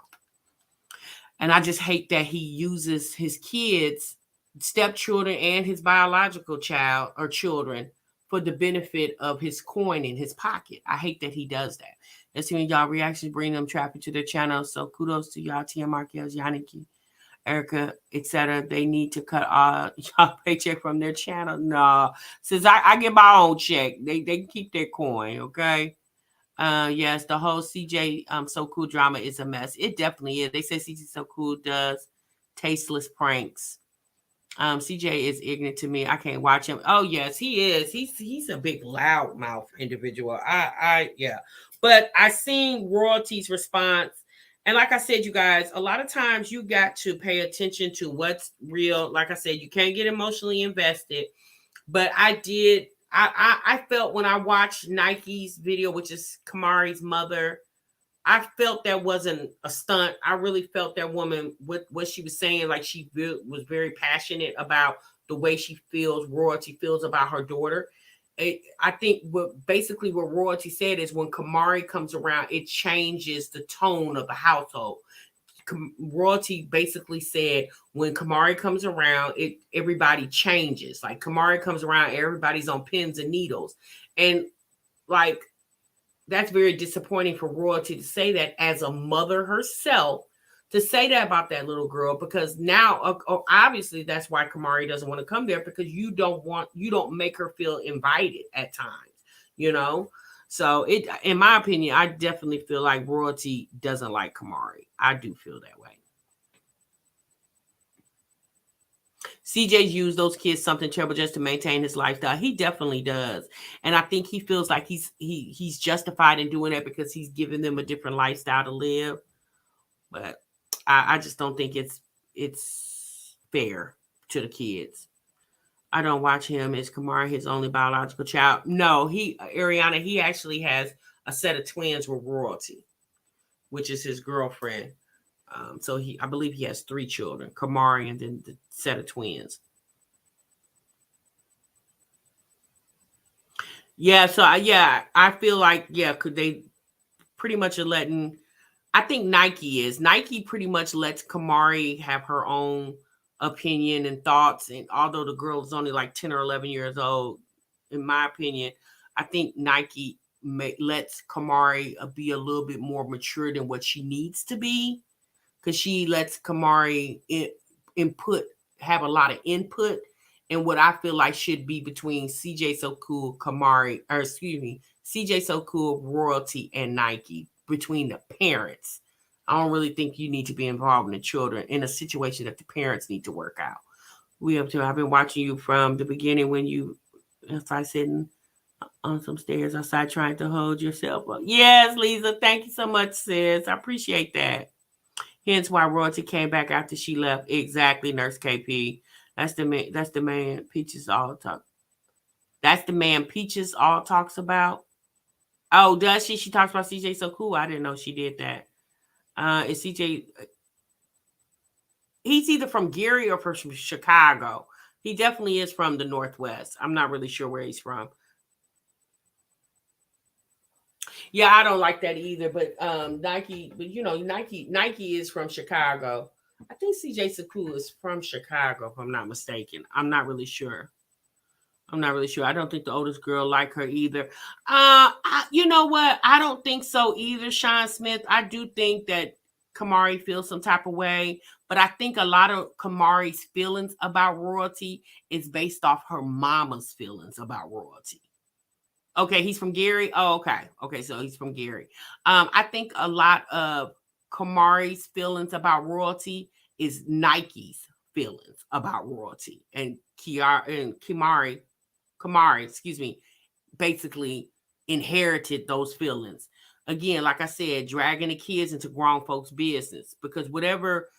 And I just hate that he uses his kids, stepchildren, and his biological child or children for the benefit of his coin in his pocket. I hate that he does that. Let's see when y'all reactions bring them traffic to their channel. So kudos to y'all, Tia Marquez, Yannicki, Erica, etc. They need to cut y'all paycheck from their channel. No, since I get my own check, they can keep their coin, okay? Yes, the whole CJ So Cool drama is a mess. It definitely is. They say CJ So Cool does tasteless pranks. CJ is ignorant to me. I can't watch him. Oh yes, he is. He's a big loudmouth individual. Yeah. But I seen Royalty's response. And like I said, you guys, a lot of times you got to pay attention to what's real. Like I said, you can't get emotionally invested. But I felt when I watched Nike's video, which is Kamari's mother, I felt that wasn't a stunt. I really felt that woman, what she was saying, like she was very passionate about the way she feels, Royalty feels about her daughter. I think what Royalty said is when Kamari comes around, it changes the tone of the household. Royalty basically said when Kamari comes around, everybody changes. Like Kamari comes around, everybody's on pins and needles. And like that's very disappointing for Royalty to say that as a mother herself, to say that about that little girl, because now obviously that's why Kamari doesn't want to come there, because you don't make her feel invited at times. So in my opinion, I definitely feel like Royalty doesn't like Kamari. I do feel that way. CJ's used those kids something terrible just to maintain his lifestyle. He definitely does. And I think he feels like he's justified in doing that because he's giving them a different lifestyle to live. But I just don't think it's fair to the kids. I don't watch him. Is Kamari his only biological child? No, Ariana, he actually has a set of twins with Royalty, which is his girlfriend. So I believe he has 3 children, Kamari and then the set of twins. Yeah, so I feel like, could they pretty much are letting, I think Nike pretty much lets Kamari have her own opinion and thoughts. And although the girl is only like 10 or 11 years old, in my opinion, I think Nike lets Kamari be a little bit more mature than what she needs to be. Because she lets Kamari have a lot of input in what I feel like should be between CJ So Cool, CJ So Cool, Royalty, and Nike, between the parents. I don't really think you need to be involved in the children in a situation that the parents need to work out. I've been watching you from the beginning when you started sitting on some stairs outside trying to hold yourself up. Yes, Lisa, thank you so much, sis. I appreciate that. Hence why Royalty came back after she left. Exactly, Nurse KP. That's the man Peaches all talk. That's the man Peaches all talks about. Oh, does she? She talks about CJ So Cool. I didn't know she did that. Is CJ? He's either from Gary or from Chicago. He definitely is from the Northwest. I'm not really sure where he's from. Yeah, I don't like that either. But Nike is from Chicago. I think CJ So Cool is from Chicago, if I'm not mistaken. I'm not really sure. I don't think the oldest girl like her either. You know what? I don't think so either, Sean Smith. I do think that Kamari feels some type of way, but I think a lot of Kamari's feelings about Royalty is based off her mama's feelings about Royalty. Okay, he's from Gary. Oh, okay. Okay, so he's from Gary. I think a lot of Kamari's feelings about Royalty is Nike's feelings about Royalty. And Kamari, basically inherited those feelings. Again, like I said, dragging the kids into grown folks' business, because whatever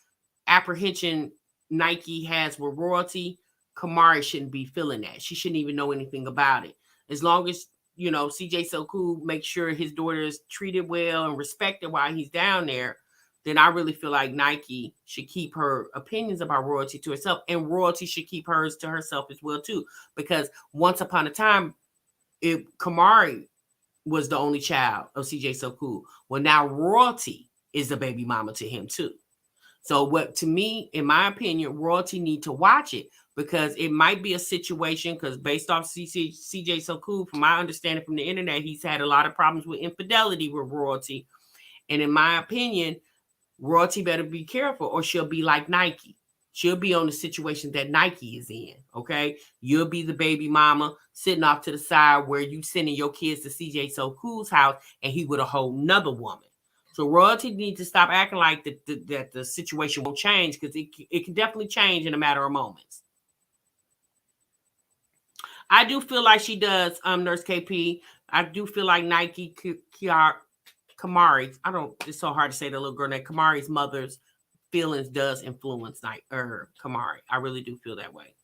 apprehension Nike has with Royalty, Kamari shouldn't be feeling that. She shouldn't even know anything about it. As long as CJ So Cool makes sure his daughter is treated well and respected while he's down there, then I really feel like Nike should keep her opinions about Royalty to herself, and Royalty should keep hers to herself as well too. Because once upon a time, Kamari was the only child of CJ So Cool. Well, now Royalty is the baby mama to him too. So to me, in my opinion, Royalty need to watch it, because it might be a situation, because based off CJ So Cool, from my understanding from the internet, he's had a lot of problems with infidelity with Royalty. And in my opinion, Royalty better be careful or she'll be like Nike. She'll be on the situation that Nike is in, okay? You'll be the baby mama sitting off to the side where you sending your kids to CJ So Cool's house and he with a whole nother woman. So royalty needs to stop acting like that the situation won't change, because it can definitely change in a matter of moments. I do feel like she does, Nurse KP. I do feel like Nike, Kamari, it's so hard to say the little girl name, Kamari's mother's feelings does influence Kamari. I really do feel that way.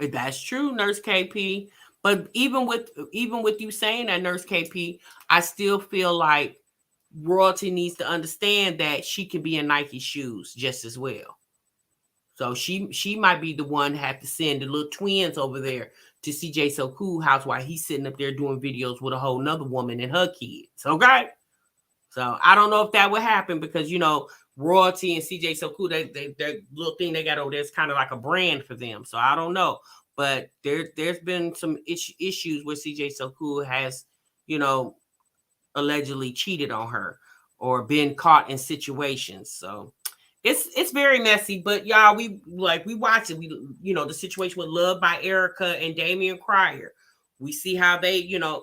That's true, Nurse KP. But even with you saying that, Nurse KP, I still feel like royalty needs to understand that she can be in Nike shoes just as well. So she might be the one to have to send the little twins over there to CJ So Cool house while he's sitting up there doing videos with a whole nother woman and her kids. Okay. So I don't know if that would happen, because, you know, royalty and CJ So Cool, that little thing they got over there is kind of like a brand for them. So I don't know. But there's been some issues where CJ So Cool has, you know, allegedly cheated on her or been caught in situations. So it's very messy, but y'all, we watch it. We, you know, the situation with Love by Erica and Damian Cryer. We see how they, you know,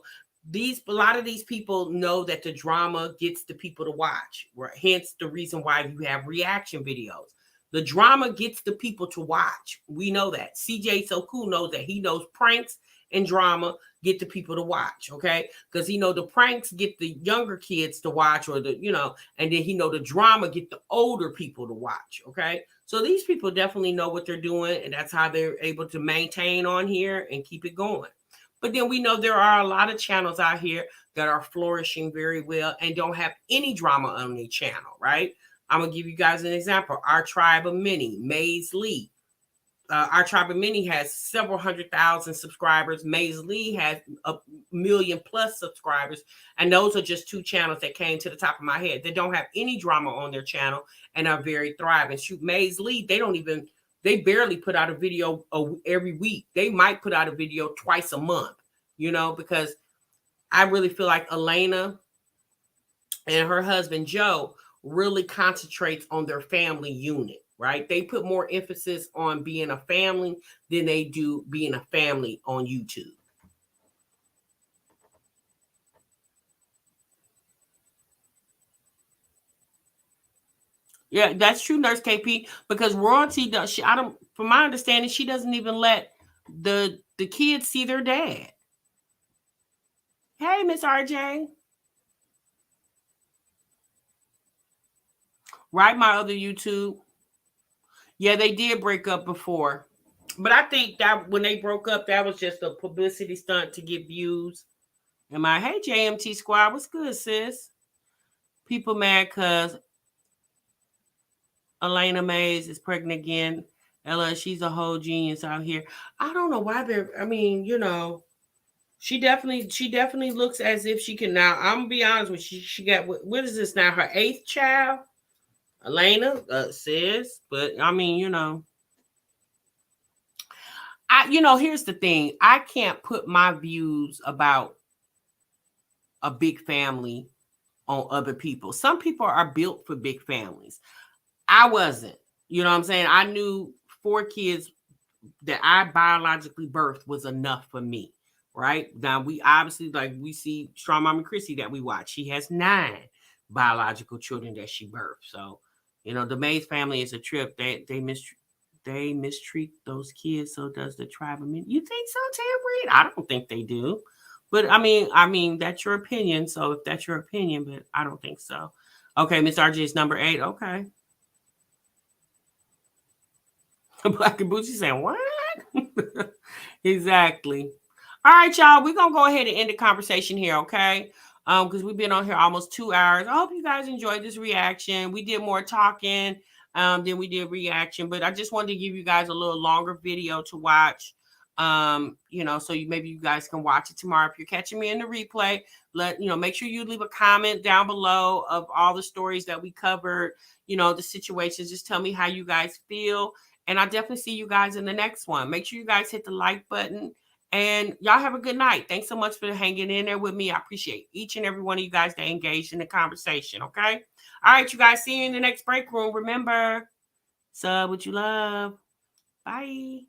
a lot of these people know that the drama gets the people to watch. Right? Hence the reason why you have reaction videos. The drama gets the people to watch. We know that. CJ So Cool knows that. He knows pranks and drama get the people to watch, okay? Because he know the pranks get the younger kids to watch, or the, you know, and then he know the drama get the older people to watch, okay? So these people definitely know what they're doing, and that's how they're able to maintain on here and keep it going. But then we know there are a lot of channels out here that are flourishing very well and don't have any drama on their channel, right? I'm going to give you guys an example. Our Tribe of Many, Maze Lee. Our Tribe of Many has several 100,000 subscribers. Maze Lee has 1 million+ subscribers. And those are just two channels that came to the top of my head. They don't have any drama on their channel and are very thriving. Shoot, Maze Lee, they barely put out a video every week. They might put out a video twice a month, you know, because I really feel like ILLIANA and her husband, Joe, really concentrates on their family unit, right? They put more emphasis on being a family than they do being a family on YouTube. Yeah, that's true, Nurse KP, because royalty does, from my understanding, she doesn't even let the kids see their dad. Hey, Miss RJ. Right, my other YouTube. Yeah, they did break up before. But I think that when they broke up, that was just a publicity stunt to get views. Am I? Hey, JMT Squad, what's good, sis? People mad because ILLIANA Mays is pregnant again. Ella, she's a whole genius out here. I don't know why I mean, you know, she definitely looks as if she can. Now, I'm gonna be honest with you. She got, what is this now? Her 8th child? ILLIANA says, but I mean, you know, here's the thing. I can't put my views about a big family on other people. Some people are built for big families. I wasn't. You know what I'm saying? I knew 4 kids that I biologically birthed was enough for me, right? Now, we obviously, like, we see Strong Mama Chrissy that we watch. She has 9 biological children that she birthed. So, you know, the Mays family is a trip. They mistreat those kids. So does the Tribe of Men. You think so, Tambourine? I don't think they do. But I mean, that's your opinion. So if that's your opinion, but I don't think so. Okay, Miss RJ is number 8. Okay. Black and Bootsy saying, what? Exactly. All right, y'all. We're going to go ahead and end the conversation here, okay? Because we've been on here almost 2 hours. I hope you guys enjoyed this reaction. We did more talking than we did reaction, but I just wanted to give you guys a little longer video to watch. You know, so maybe you guys can watch it tomorrow. If you're catching me in the replay, make sure you leave a comment down below of all the stories that we covered, you know, the situations. Just tell me how you guys feel. And I'll definitely see you guys in the next one. Make sure you guys hit the like button And y'all have a good night. Thanks so much for hanging in there with me. I appreciate each and every one of you guys that engaged in the conversation, okay? All right, you guys, see you in the next break room. Remember, sub what you love. Bye.